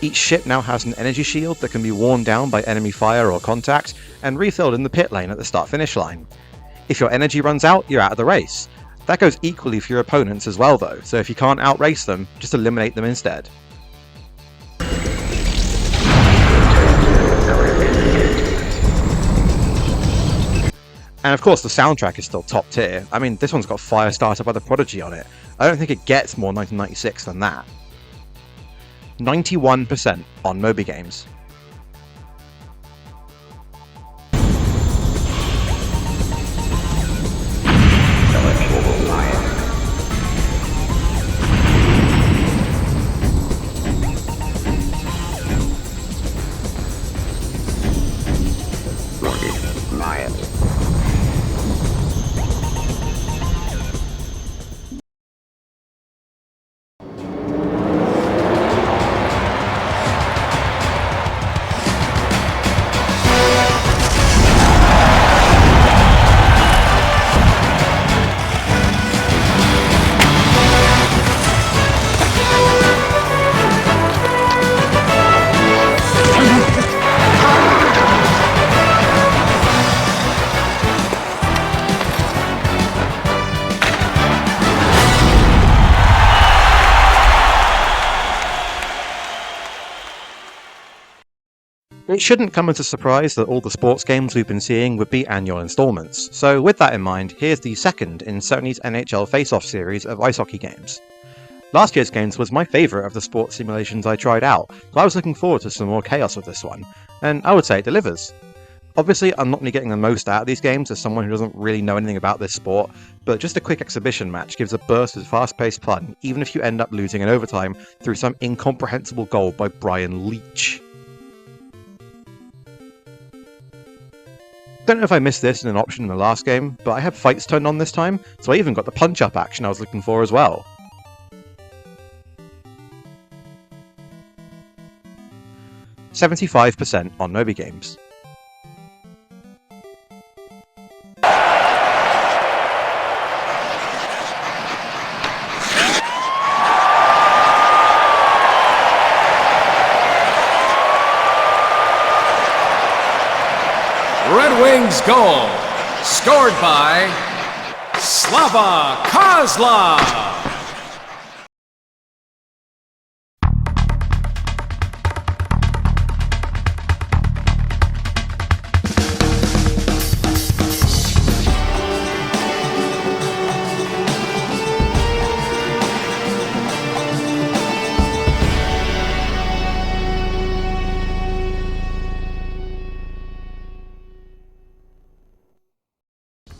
Speaker 1: Each ship now has an energy shield that can be worn down by enemy fire or contact, and refilled in the pit lane at the start-finish line. If your energy runs out, you're out of the race. That goes equally for your opponents as well though, so if you can't outrace them, just eliminate them instead. And of course the soundtrack is still top tier. I mean, this one's got Firestarter by The Prodigy on it. I don't think it gets more 1996 than that. 91% on Moby Games. It shouldn't come as a surprise that all the sports games we've been seeing would be annual installments, so with that in mind, here's the second in Sony's NHL FaceOff series of ice hockey games. Last year's Games was my favourite of the sports simulations I tried out, so I was looking forward to some more chaos with this one, and I would say it delivers. Obviously, I'm not going to be getting the most out of these games as someone who doesn't really know anything about this sport, but just a quick exhibition match gives a burst of fast-paced fun, even if you end up losing in overtime through some incomprehensible goal by Brian Leach. Don't know if I missed this in an option in the last game, but I had fights turned on this time, so I even got the punch-up action I was looking for as well. %75% on Moby Games.
Speaker 18: Red Wings goal, scored by Slava Kozlov.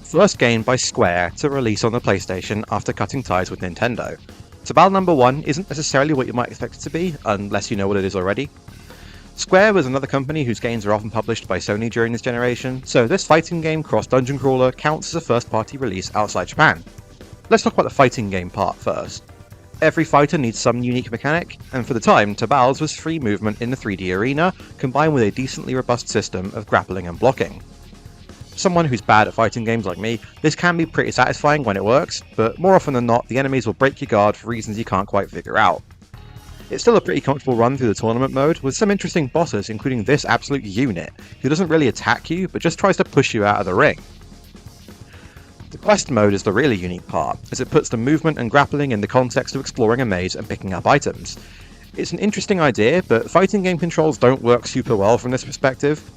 Speaker 1: First game by Square to release on the PlayStation after cutting ties with Nintendo. Tobal No. 1 isn't necessarily what you might expect it to be, unless you know what it is already. Square was another company whose games are often published by Sony during this generation, so this fighting game cross-dungeon crawler counts as a first-party release outside Japan. Let's talk about the fighting game part first. Every fighter needs some unique mechanic, and for the time, Tobal's was free movement in the 3D arena, combined with a decently robust system of grappling and blocking. Someone who's bad at fighting games like me, this can be pretty satisfying when it works, but more often than not, the enemies will break your guard for reasons you can't quite figure out. It's still a pretty comfortable run through the tournament mode, with some interesting bosses including this absolute unit, who doesn't really attack you, but just tries to push you out of the ring. The quest mode is the really unique part, as it puts the movement and grappling in the context of exploring a maze and picking up items. It's an interesting idea, but fighting game controls don't work super well from this perspective.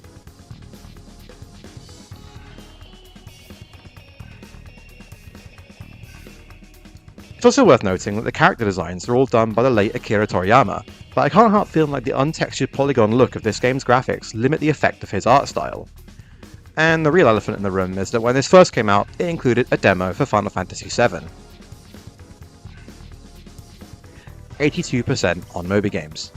Speaker 1: It's also worth noting that the character designs are all done by the late Akira Toriyama, but I can't help feeling like the untextured polygon look of this game's graphics limit the effect of his art style. And the real elephant in the room is that when this first came out, it included a demo for Final Fantasy VII. 82% on Moby Games.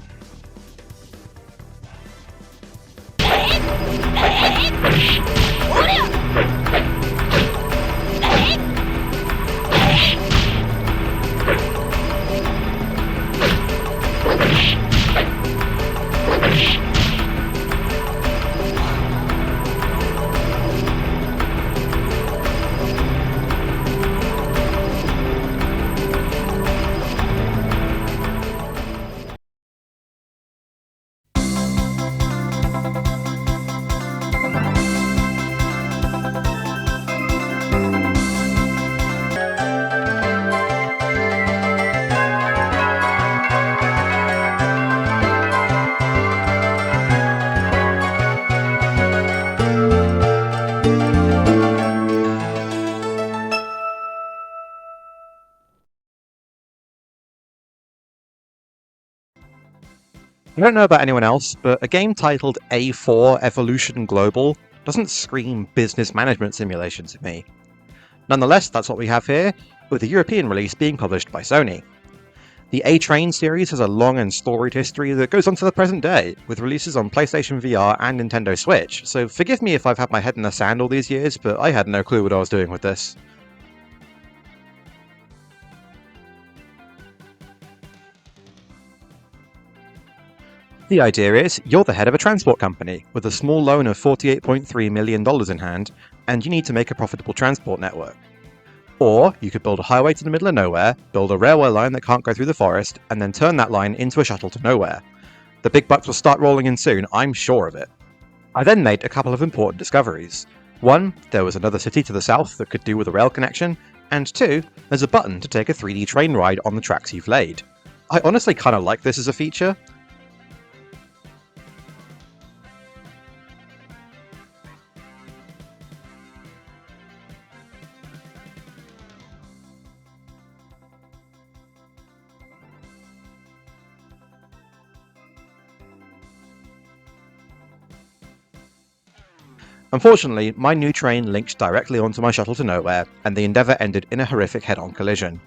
Speaker 1: I don't know about anyone else, but a game titled A4 Evolution Global doesn't scream business management simulation to me. Nonetheless, that's what we have here, with the European release being published by Sony. The A-Train series has a long and storied history that goes on to the present day, with releases on PlayStation VR and Nintendo Switch, so forgive me if I've had my head in the sand all these years, but I had no clue what I was doing with this. The idea is, you're the head of a transport company, with a small loan of $48.3 million in hand, and you need to make a profitable transport network. Or, you could build a highway to the middle of nowhere, build a railway line that can't go through the forest, and then turn that line into a shuttle to nowhere. The big bucks will start rolling in soon, I'm sure of it. I then made a couple of important discoveries. One, there was another city to the south that could do with a rail connection, and two, there's a button to take a 3D train ride on the tracks you've laid. I honestly kinda like this as a feature. Unfortunately, my new train linked directly onto my shuttle to nowhere, and the endeavour ended in a horrific head-on collision.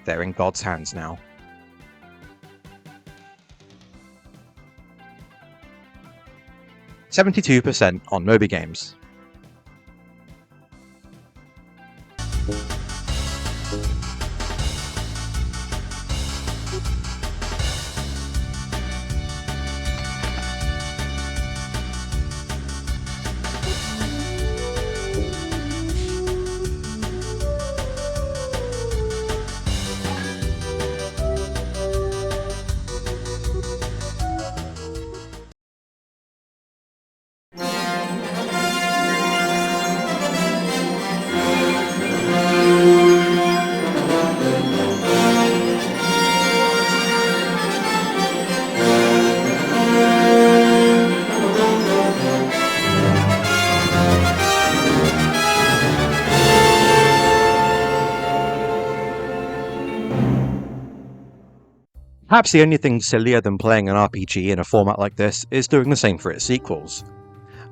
Speaker 1: They're in God's hands now. %72% on Moby Games. Perhaps the only thing sillier than playing an RPG in a format like this is doing the same for its sequels.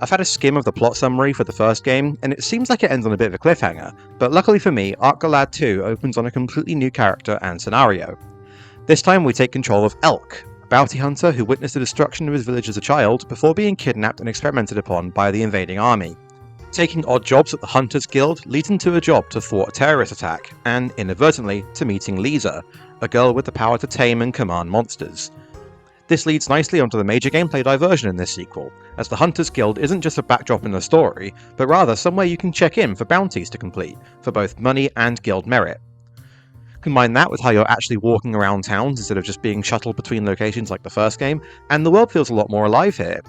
Speaker 1: I've had a skim of the plot summary for the first game, and it seems like it ends on a bit of a cliffhanger, but luckily for me, Arcgalad 2 opens on a completely new character and scenario. This time we take control of Elk, a bounty hunter who witnessed the destruction of his village as a child before being kidnapped and experimented upon by the invading army. Taking odd jobs at the Hunters Guild leads him to a job to thwart a terrorist attack, and inadvertently to meeting Lisa, a girl with the power to tame and command monsters. This leads nicely onto the major gameplay diversion in this sequel, as the Hunters Guild isn't just a backdrop in the story, but rather somewhere you can check in for bounties to complete, for both money and guild merit. Combine that with how you're actually walking around towns instead of just being shuttled between locations like the first game, and the world feels a lot more alive here.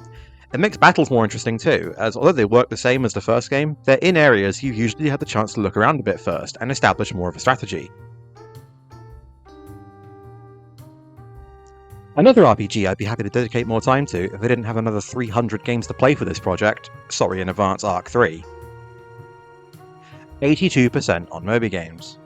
Speaker 1: It makes battles more interesting too, as although they work the same as the first game, they're in areas you usually had the chance to look around a bit first and establish more of a strategy. Another RPG I'd be happy to dedicate more time to if I didn't have another 300 games to play for this project, sorry in advance Arc 3. 82% on Moby Games.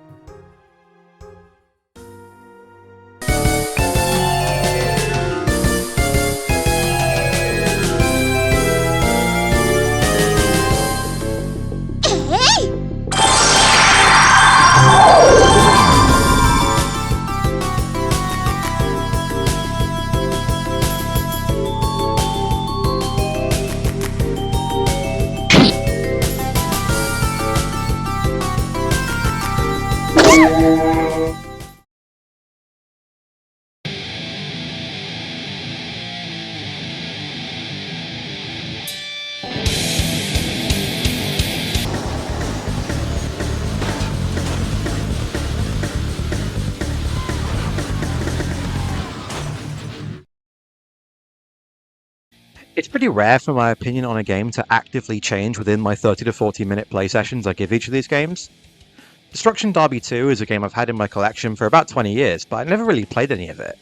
Speaker 1: It's pretty rare for my opinion on a game to actively change within my 30 to 40 minute play sessions I give each of these games. Destruction Derby 2 is a game I've had in my collection for about 20 years, but I never really played any of it.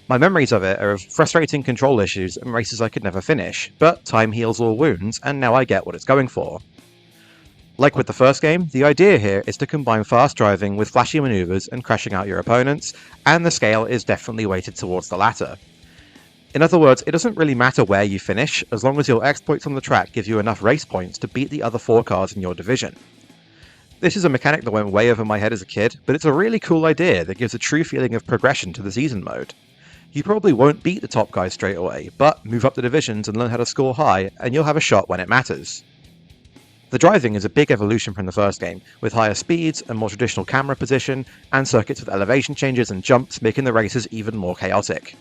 Speaker 1: My memories of it are of frustrating control issues and races I could never finish, but time heals all wounds, and now I get what it's going for. Like with the first game, the idea here is to combine fast driving with flashy maneuvers and crashing out your opponents, and the scale is definitely weighted towards the latter. In other words, it doesn't really matter where you finish, as long as your exploits on the track give you enough race points to beat the other 4 cars in your division. This is a mechanic that went way over my head as a kid, but it's a really cool idea that gives a true feeling of progression to the season mode. You probably won't beat the top guys straight away, but move up the divisions and learn how to score high, and you'll have a shot when it matters. The driving is a big evolution from the first game, with higher speeds, a more traditional camera position, and circuits with elevation changes and jumps making the races even more chaotic.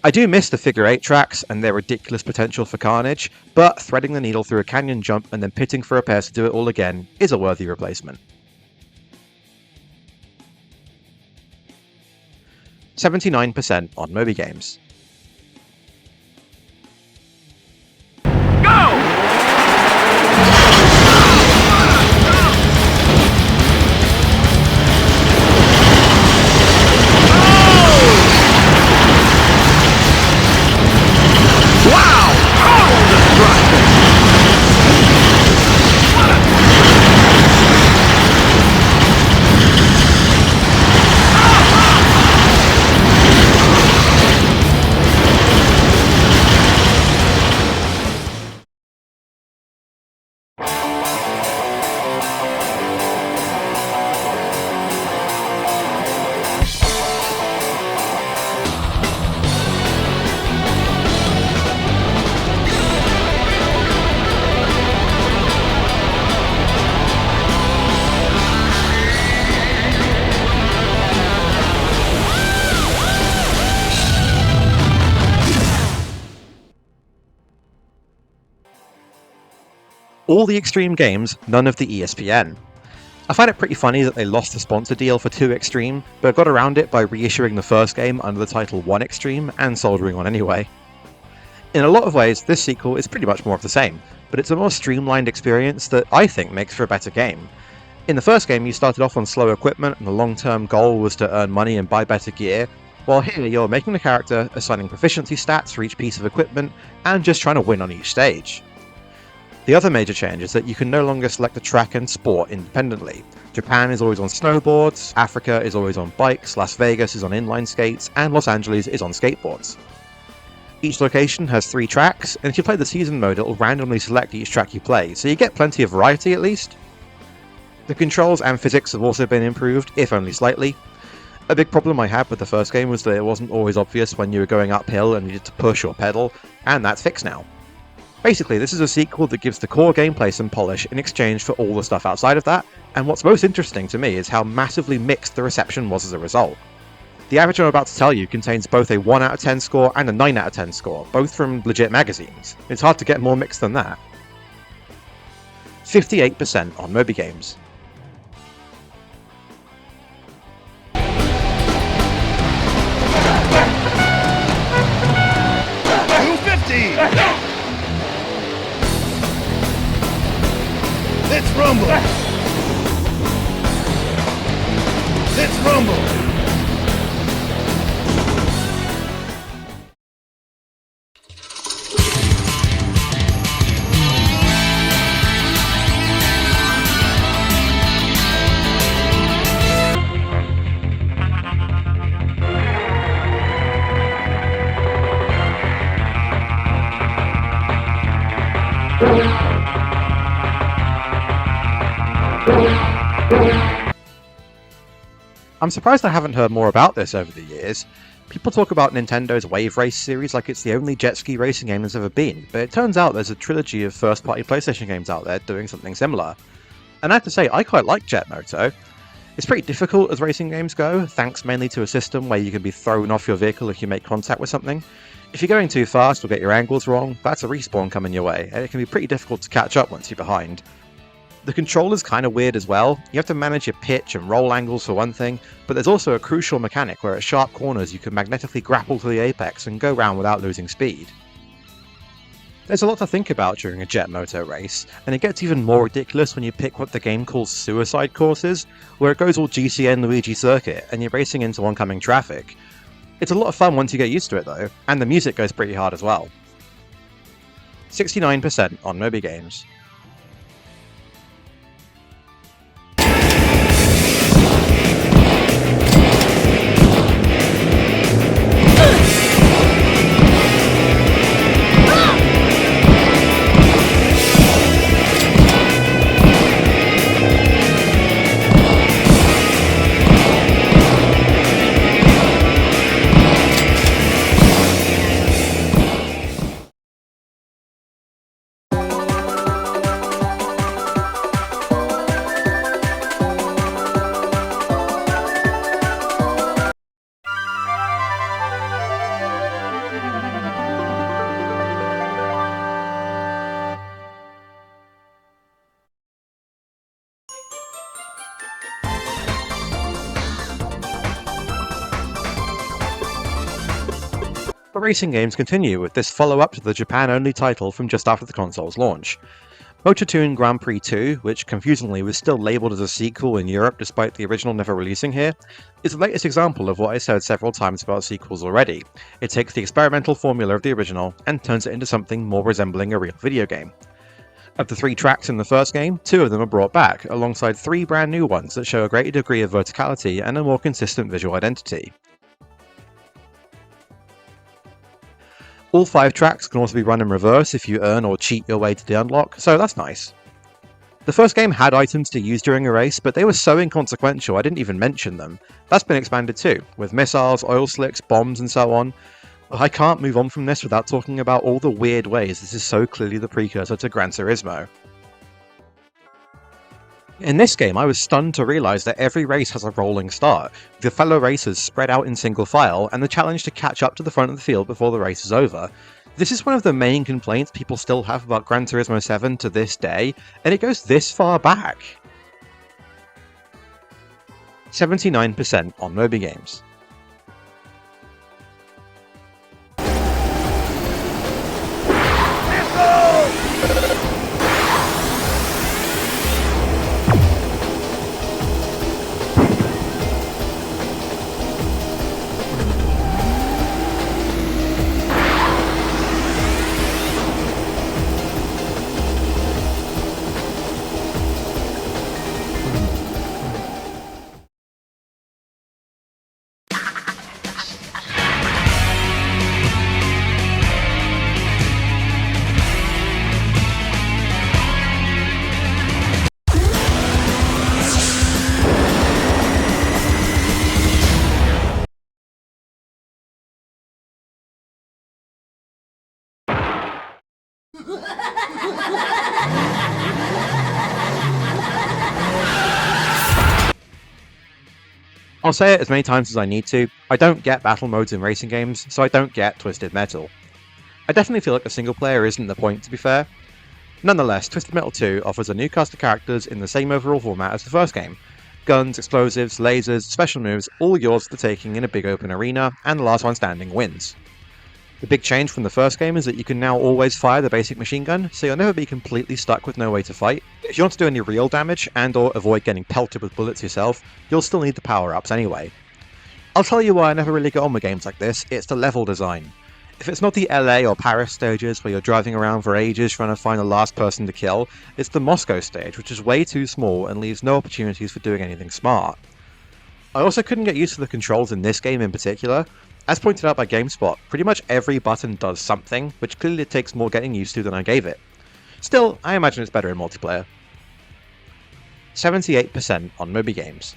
Speaker 1: I do miss the figure 8 tracks and their ridiculous potential for carnage, but threading the needle through a canyon jump and then pitting for repairs to do it all again is a worthy replacement. 79% on Moby Games. All the Extreme games, none of the ESPN. I find it pretty funny that they lost the sponsor deal for 2 Extreme, but got around it by reissuing the first game under the title 1 Extreme and soldering on anyway. In a lot of ways, this sequel is pretty much more of the same, but it's a more streamlined experience that I think makes for a better game. In the first game, you started off on slow equipment and the long-term goal was to earn money and buy better gear, while here you're making the character, assigning proficiency stats for each piece of equipment, and just trying to win on each stage. The other major change is that you can no longer select the track and sport independently. Japan is always on snowboards, Africa is always on bikes, Las Vegas is on inline skates, and Los Angeles is on skateboards. Each location has 3 tracks, and if you play the season mode it'll randomly select each track you play, so you get plenty of variety at least. The controls and physics have also been improved, if only slightly. A big problem I had with the first game was that it wasn't always obvious when you were going uphill and needed to push or pedal, and that's fixed now. Basically, this is a sequel that gives the core gameplay some polish in exchange for all the stuff outside of that, and what's most interesting to me is how massively mixed the reception was as a result. The average I'm about to tell you contains both a 1 out of 10 score and a 9 out of 10 score, both from legit magazines. It's hard to get more mixed than that. 58% on Moby Games.
Speaker 11: Let's rumble! Let's rumble!
Speaker 1: I'm surprised I haven't heard more about this over the years. People talk about Nintendo's Wave Race series like it's the only jet ski racing game there's ever been, but it turns out there's a trilogy of first-party PlayStation games out there doing something similar. And I have to say, I quite like Jet Moto. It's pretty difficult as racing games go, thanks mainly to a system where you can be thrown off your vehicle if you make contact with something. If you're going too fast or get your angles wrong, that's a respawn coming your way, and it can be pretty difficult to catch up once you're behind. The controller's kind of weird as well. You have to manage your pitch and roll angles for one thing, but there's also a crucial mechanic where at sharp corners you can magnetically grapple to the apex and go round without losing speed. There's a lot to think about during a Jet Moto race, and it gets even more ridiculous when you pick what the game calls suicide courses, where it goes all GCN Luigi circuit and you're racing into oncoming traffic. It's a lot of fun once you get used to it though, and the music goes pretty hard as well. 69% on Moby Games. But racing games continue with this follow-up to the Japan-only title from just after the console's launch. Moto Toon Grand Prix 2, which confusingly was still labelled as a sequel in Europe despite the original never releasing here, is the latest example of what I said several times about sequels already. It takes the experimental formula of the original and turns it into something more resembling a real video game. Of the 3 tracks in the first game, 2 of them are brought back, alongside 3 brand new ones that show a greater degree of verticality and a more consistent visual identity. All 5 tracks can also be run in reverse if you earn or cheat your way to the unlock, so that's nice. The first game had items to use during a race, but they were so inconsequential I didn't even mention them. That's been expanded too, with missiles, oil slicks, bombs and so on. I can't move on from this without talking about all the weird ways this is so clearly the precursor to Gran Turismo. In this game, I was stunned to realise that every race has a rolling start, with your fellow racers spread out in single file, and the challenge to catch up to the front of the field before the race is over. This is one of the main complaints people still have about Gran Turismo 7 to this day, and it goes this far back. 79% on Moby Games. I'll say it as many times as I need to, I don't get battle modes in racing games, so I don't get Twisted Metal. I definitely feel like the single player isn't the point, to be fair. Nonetheless, Twisted Metal 2 offers a new cast of characters in the same overall format as the first game. Guns, explosives, lasers, special moves, all yours for the taking in a big open arena, and the last one standing wins. The big change from the first game is that you can now always fire the basic machine gun, so you'll never be completely stuck with no way to fight. If you want to do any real damage and or avoid getting pelted with bullets yourself, you'll still need the power-ups anyway. I'll tell you why I never really get on with games like this, it's the level design. If it's not the LA or Paris stages where you're driving around for ages trying to find the last person to kill, it's the Moscow stage, which is way too small and leaves no opportunities for doing anything smart. I also couldn't get used to the controls in this game in particular. As pointed out by GameSpot, pretty much every button does something, which clearly takes more getting used to than I gave it. Still, I imagine it's better in multiplayer. 78% on Moby Games.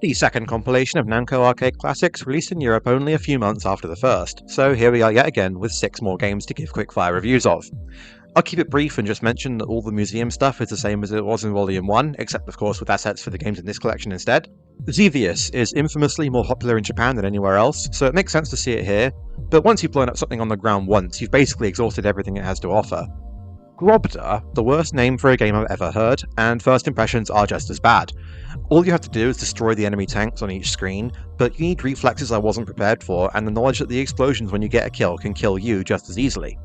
Speaker 1: The second compilation of Namco arcade classics released in Europe only a few months after the first, so here we are yet again with 6 more games to give quick-fire reviews of. I'll keep it brief and just mention that all the museum stuff is the same as it was in Volume 1, except of course with assets for the games in this collection instead. Xevious is infamously more popular in Japan than anywhere else, so it makes sense to see it here, but once you've blown up something on the ground once, you've basically exhausted everything it has to offer. Grobda, the worst name for a game I've ever heard, and first impressions are just as bad. All you have to do is destroy the enemy tanks on each screen, but you need reflexes I wasn't prepared for, and the knowledge that the explosions when you get a kill can kill you just as easily.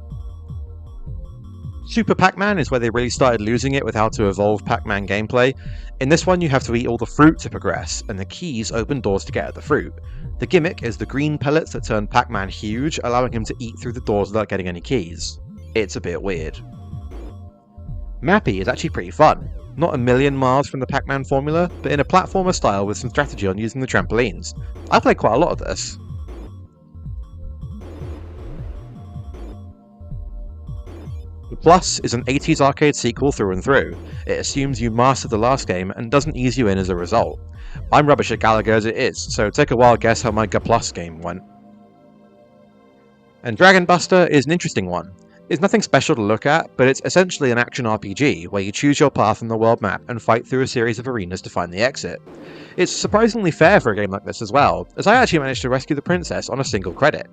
Speaker 1: Super Pac-Man is where they really started losing it with how to evolve Pac-Man gameplay. In this one you have to eat all the fruit to progress, and the keys open doors to get at the fruit. The gimmick is the green pellets that turn Pac-Man huge, allowing him to eat through the doors without getting any keys. It's a bit weird. Mappy is actually pretty fun. Not a million miles from the Pac-Man formula, but in a platformer style with some strategy on using the trampolines. I played quite a lot of this. The Plus is an 80s arcade sequel through and through. It assumes you mastered the last game and doesn't ease you in as a result. I'm rubbish at Galaga as it is, so take a wild guess how my Plus game went. And Dragon Buster is an interesting one. It's nothing special to look at, but it's essentially an action RPG where you choose your path on the world map and fight through a series of arenas to find the exit. It's surprisingly fair for a game like this as well, as I actually managed to rescue the princess on a single credit.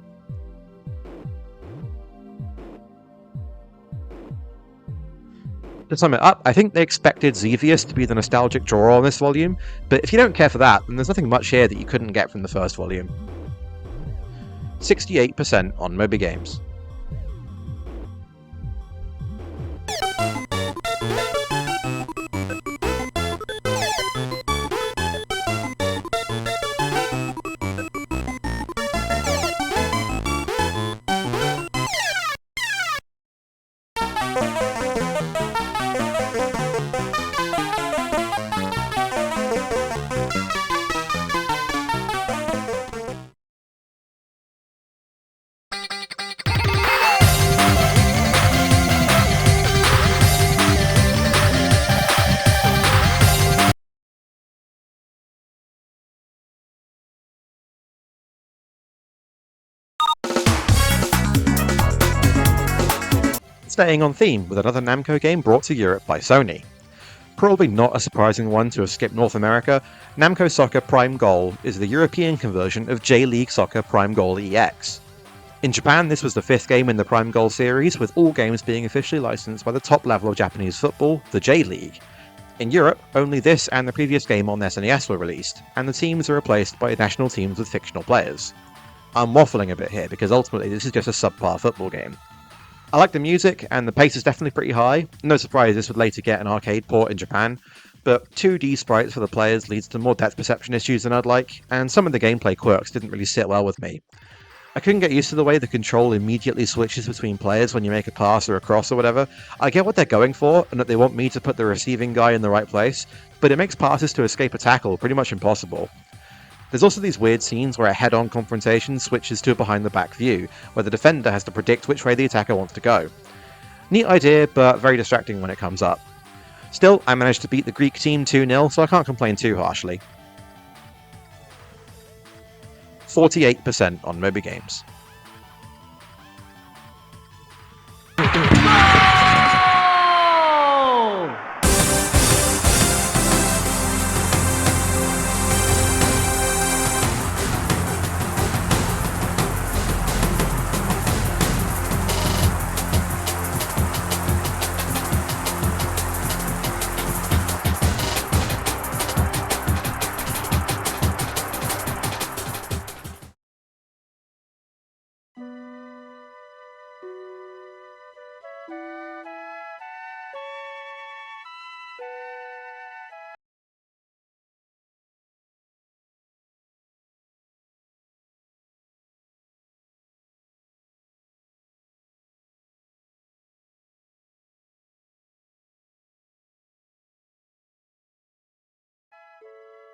Speaker 1: To sum it up, I think they expected Xevious to be the nostalgic draw on this volume, but if you don't care for that, then there's nothing much here that you couldn't get from the first volume. 68% on Moby Games. Staying on theme with another Namco game brought to Europe by Sony. Probably not a surprising one to have skipped North America, Namco Soccer Prime Goal is the European conversion of J-League Soccer Prime Goal EX. In Japan, this was the 5th game in the Prime Goal series, with all games being officially licensed by the top level of Japanese football, the J-League. In Europe, only this and the previous game on SNES were released, and the teams are replaced by national teams with fictional players. I'm waffling a bit here because ultimately this is just a subpar football game. I like the music, and the pace is definitely pretty high. No surprise this would later get an arcade port in Japan, but 2D sprites for the players leads to more depth perception issues than I'd like, and some of the gameplay quirks didn't really sit well with me. I couldn't get used to the way the control immediately switches between players when you make a pass or a cross or whatever. I get what they're going for, and that they want me to put the receiving guy in the right place, but it makes passes to escape a tackle pretty much impossible. There's also these weird scenes where a head-on confrontation switches to a behind-the-back view, where the defender has to predict which way the attacker wants to go. Neat idea, but very distracting when it comes up. Still, I managed to beat the Greek team 2-0, so I can't complain too harshly. 48% on Moby Games.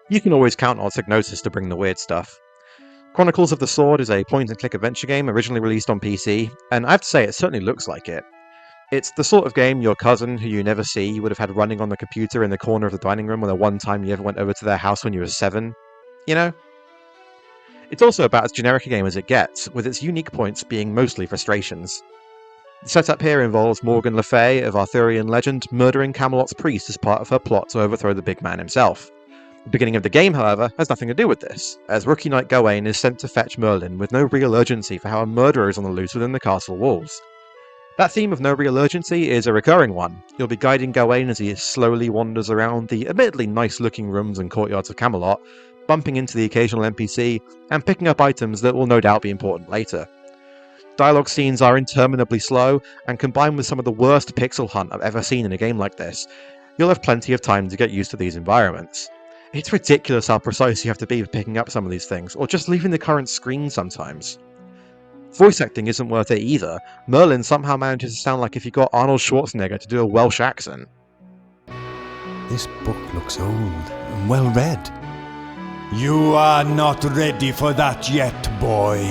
Speaker 1: You can always count on Psygnosis to bring the weird stuff. Chronicles of the Sword is a point-and-click adventure game originally released on PC, and I have to say it certainly looks like it. It's the sort of game your cousin, who you never see, would have had running on the computer in the corner of the dining room on the one time you ever went over to their house when you were 7. You know? It's also about as generic a game as it gets, with its unique points being mostly frustrations. The setup here involves Morgan Le Fay of Arthurian legend murdering Camelot's priest as part of her plot to overthrow the big man himself. The beginning of the game, however, has nothing to do with this, as rookie knight Gawain is sent to fetch Merlin with no real urgency for how a murderer is on the loose within the castle walls. That theme of no real urgency is a recurring one. You'll be guiding Gawain as he slowly wanders around the admittedly nice-looking rooms and courtyards of Camelot, bumping into the occasional NPC, and picking up items that will no doubt be important later. Dialogue scenes are interminably slow, and combined with some of the worst pixel hunt I've ever seen in a game like this, you'll have plenty of time to get used to these environments. It's ridiculous how precise you have to be with picking up some of these things, or just leaving the current screen sometimes. Voice acting isn't worth it either. Merlin somehow manages to sound like if you got Arnold Schwarzenegger to do a Welsh accent.
Speaker 5: This book looks old and well read.
Speaker 22: You are not ready for that yet, boy.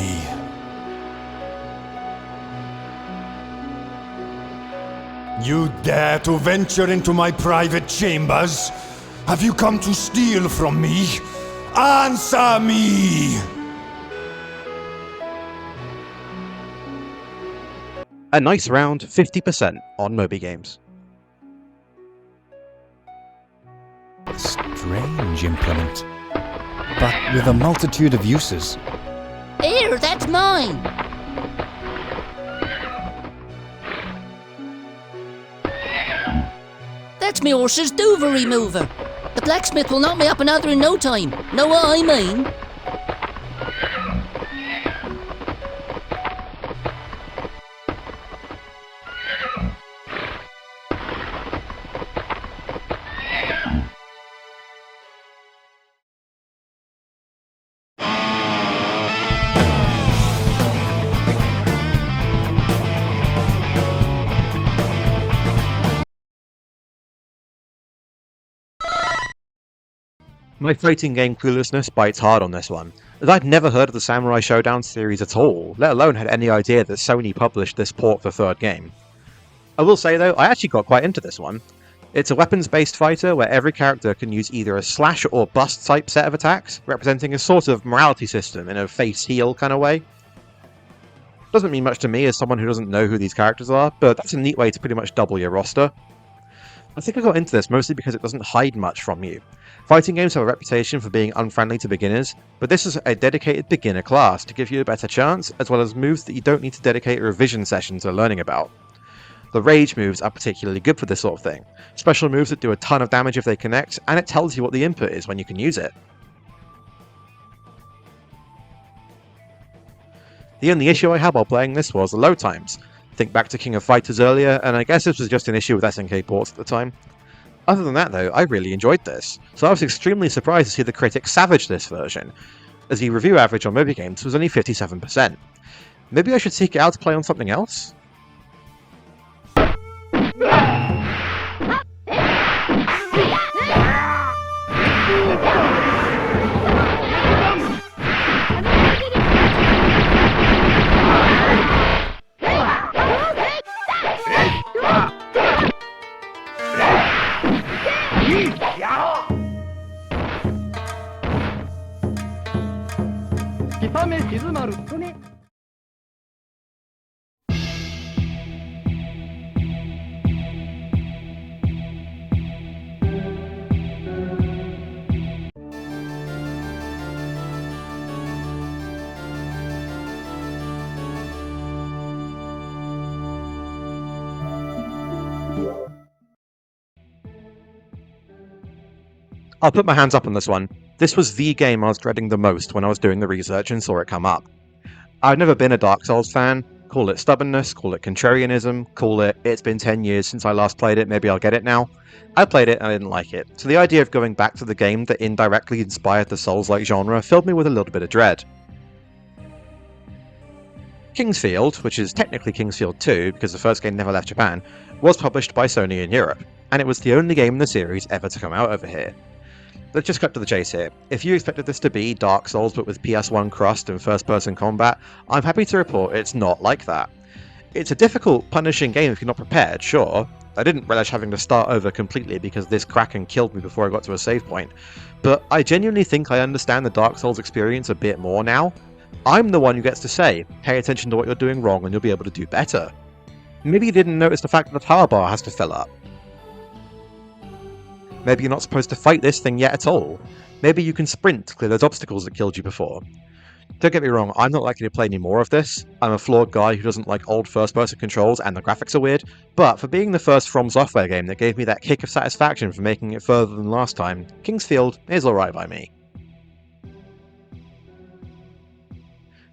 Speaker 22: You dare to venture into my private chambers? Have you come to steal from me? Answer me!
Speaker 1: A nice round 50% on Moby Games.
Speaker 5: Strange implement, but with a multitude of uses.
Speaker 9: Here, that's mine! That's me horse's duvet remover. The blacksmith will knock me up another in no time. Know what I mean?
Speaker 1: My fighting game cluelessness bites hard on this one, as I'd never heard of the Samurai Shodown series at all, let alone had any idea that Sony published this port for the third game. I will say though, I actually got quite into this one. It's a weapons-based fighter where every character can use either a slash or bust type set of attacks, representing a sort of morality system in a face-heal kind of way. Doesn't mean much to me as someone who doesn't know who these characters are, but that's a neat way to pretty much double your roster. I think I got into this mostly because it doesn't hide much from you. Fighting games have a reputation for being unfriendly to beginners, but this is a dedicated beginner class to give you a better chance, as well as moves that you don't need to dedicate a revision session to learning about. The rage moves are particularly good for this sort of thing, special moves that do a ton of damage if they connect, and it tells you what the input is when you can use it. The only issue I had while playing this was the load times. Think back to King of Fighters earlier, and I guess this was just an issue with SNK ports at the time. Other than that though, I really enjoyed this, so I was extremely surprised to see the critics savage this version, as the review average on Moby Games was only 57%. Maybe I should seek it out to play on something else? I'll put my hands up on this one. This was the game I was dreading the most when I was doing the research and saw it come up. I've never been a Dark Souls fan. Call it stubbornness, call it contrarianism, call it it's been 10 years since I last played it, maybe I'll get it now. I played it and I didn't like it, so the idea of going back to the game that indirectly inspired the Souls-like genre filled me with a little bit of dread. Kingsfield, which is technically Kingsfield 2 because the first game never left Japan, was published by Sony in Europe, and it was the only game in the series ever to come out over here. Let's just cut to the chase here. If you expected this to be Dark Souls but with PS1 crust and first-person combat, I'm happy to report it's not like that. It's a difficult, punishing game if you're not prepared, sure. I didn't relish having to start over completely because this Kraken killed me before I got to a save point, but I genuinely think I understand the Dark Souls experience a bit more now. I'm the one who gets to say, pay attention to what you're doing wrong and you'll be able to do better. Maybe you didn't notice the fact that the power bar has to fill up. Maybe you're not supposed to fight this thing yet at all. Maybe you can sprint to clear those obstacles that killed you before. Don't get me wrong, I'm not likely to play any more of this. I'm a flawed guy who doesn't like old first-person controls and the graphics are weird, but for being the first From Software game that gave me that kick of satisfaction for making it further than last time, Kingsfield is alright by me.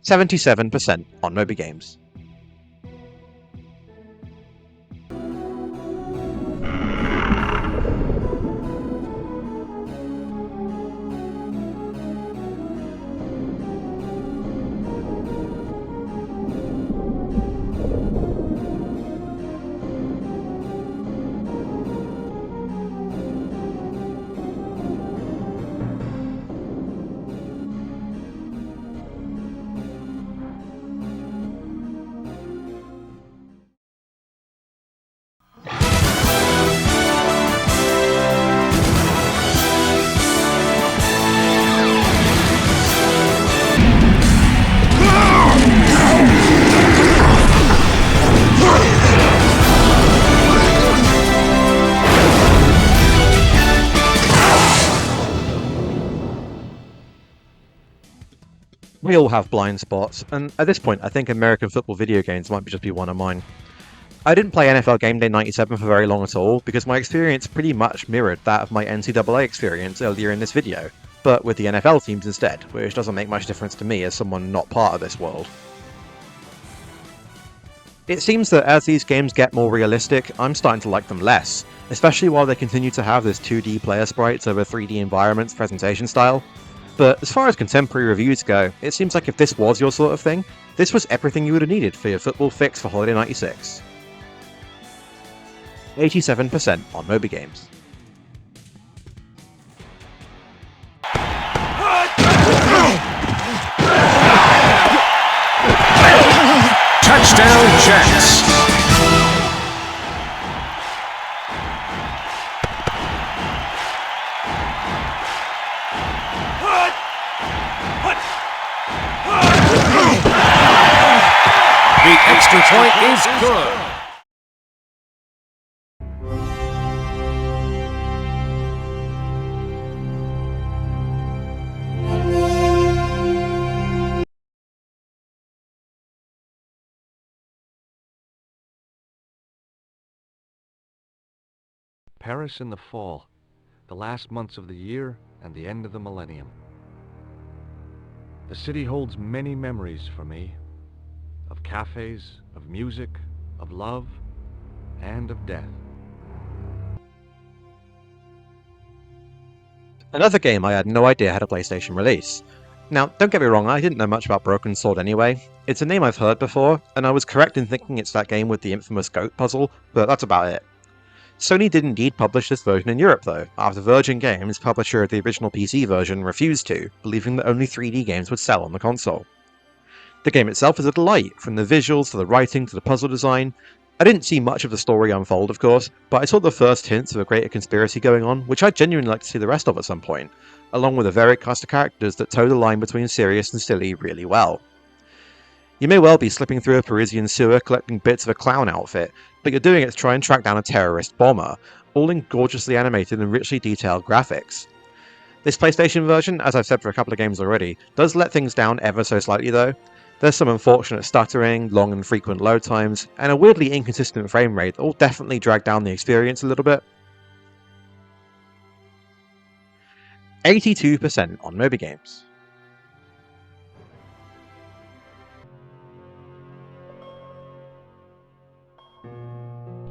Speaker 1: 77% on Moby Games. We all have blind spots, and at this point I think American football video games might just be one of mine. I didn't play NFL Game Day 97 for very long at all, because my experience pretty much mirrored that of my NCAA experience earlier in this video, but with the NFL teams instead, which doesn't make much difference to me as someone not part of this world. It seems that as these games get more realistic, I'm starting to like them less, especially while they continue to have this 2D player sprites over 3D environments presentation style. But as far as contemporary reviews go, it seems like if this was your sort of thing, this was everything you would have needed for your football fix for Holiday 96. 87% on Moby Games.
Speaker 18: Touchdown Jets. The extra point is good.
Speaker 4: Paris in the fall, the last months of the year and the end of the millennium. The city holds many memories for me, of cafes, of music, of love, and of death.
Speaker 1: Another game I had no idea had a PlayStation release. Now, don't get me wrong, I didn't know much about Broken Sword anyway. It's a name I've heard before, and I was correct in thinking it's that game with the infamous goat puzzle, but that's about it. Sony did indeed publish this version in Europe though, after Virgin Games, publisher of the original PC version, refused to, believing that only 3D games would sell on the console. The game itself is a delight, from the visuals to the writing to the puzzle design. I didn't see much of the story unfold of course, but I saw the first hints of a greater conspiracy going on, which I'd genuinely like to see the rest of at some point, along with a varied cast of characters that toe the line between serious and silly really well. You may well be slipping through a Parisian sewer collecting bits of a clown outfit, but you're doing it to try and track down a terrorist bomber, all in gorgeously animated and richly detailed graphics. This PlayStation version, as I've said for a couple of games already, does let things down ever so slightly though. There's some unfortunate stuttering, long and frequent load times, and a weirdly inconsistent frame rate that all definitely drag down the experience a little bit. 82% on Moby Games.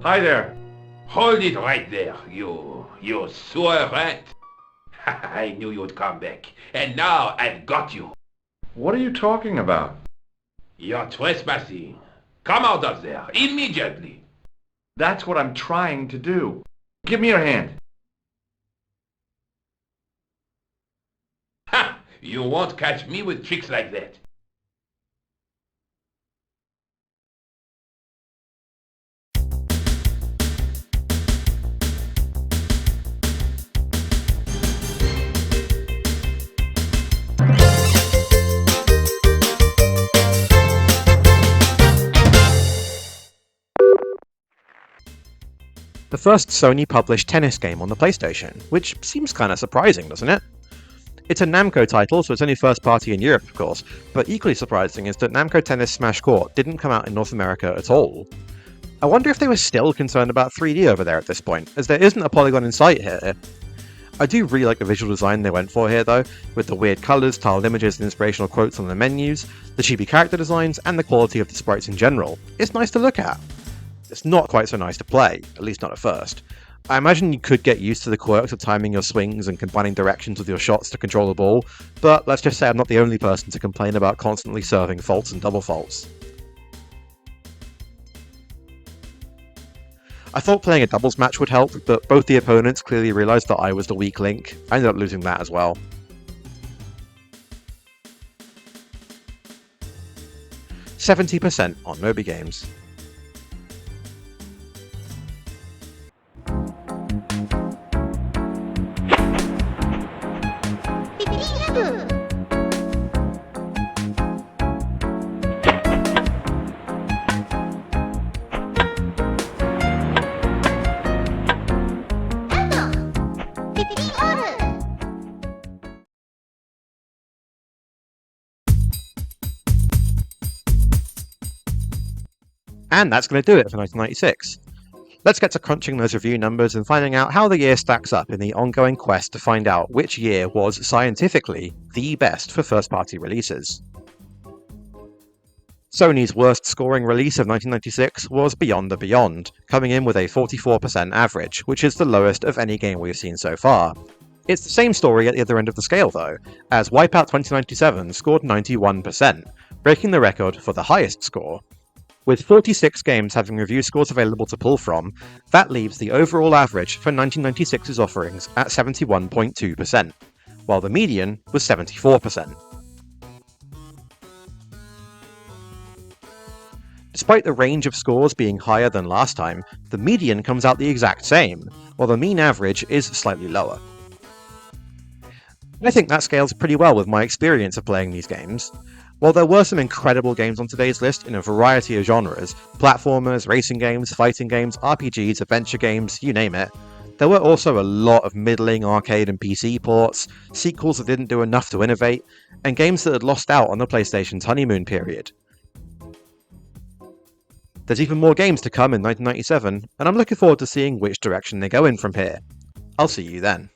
Speaker 7: Hi there. Hold it right there, you sewer rat. I knew you'd come back, and now I've got you.
Speaker 4: What are you talking about?
Speaker 7: You're trespassing. Come out of there, immediately.
Speaker 4: That's what I'm trying to do. Give me your hand.
Speaker 7: Ha! You won't catch me with tricks like that.
Speaker 1: The first Sony-published tennis game on the PlayStation, which seems kinda surprising, doesn't it? It's a Namco title, so it's only first party in Europe, of course, but equally surprising is that Namco Tennis Smash Court didn't come out in North America at all. I wonder if they were still concerned about 3D over there at this point, as there isn't a polygon in sight here. I do really like the visual design they went for here though, with the weird colours, tiled images and inspirational quotes on the menus, the chibi character designs, and the quality of the sprites in general. It's nice to look at. It's not quite so nice to play, at least not at first. I imagine you could get used to the quirks of timing your swings and combining directions with your shots to control the ball, but let's just say I'm not the only person to complain about constantly serving faults and double faults. I thought playing a doubles match would help, but both the opponents clearly realised that I was the weak link. I ended up losing that as well. %70 on Moby Games. And that's going to do it for 1996. Let's get to crunching those review numbers and finding out how the year stacks up in the ongoing quest to find out which year was scientifically the best for first-party releases. Sony's worst scoring release of 1996 was Beyond the Beyond, coming in with a 44% average, which is the lowest of any game we've seen so far. It's the same story at the other end of the scale though, as Wipeout 2097 scored 91%, breaking the record for the highest score. With 46 games having review scores available to pull from, that leaves the overall average for 1996's offerings at 71.2%, while the median was 74%. Despite the range of scores being higher than last time, the median comes out the exact same, while the mean average is slightly lower. I think that scales pretty well with my experience of playing these games. While there were some incredible games on today's list in a variety of genres, platformers, racing games, fighting games, RPGs, adventure games, you name it, there were also a lot of middling arcade and PC ports, sequels that didn't do enough to innovate, and games that had lost out on the PlayStation's honeymoon period. There's even more games to come in 1997, and I'm looking forward to seeing which direction they go in from here. I'll see you then.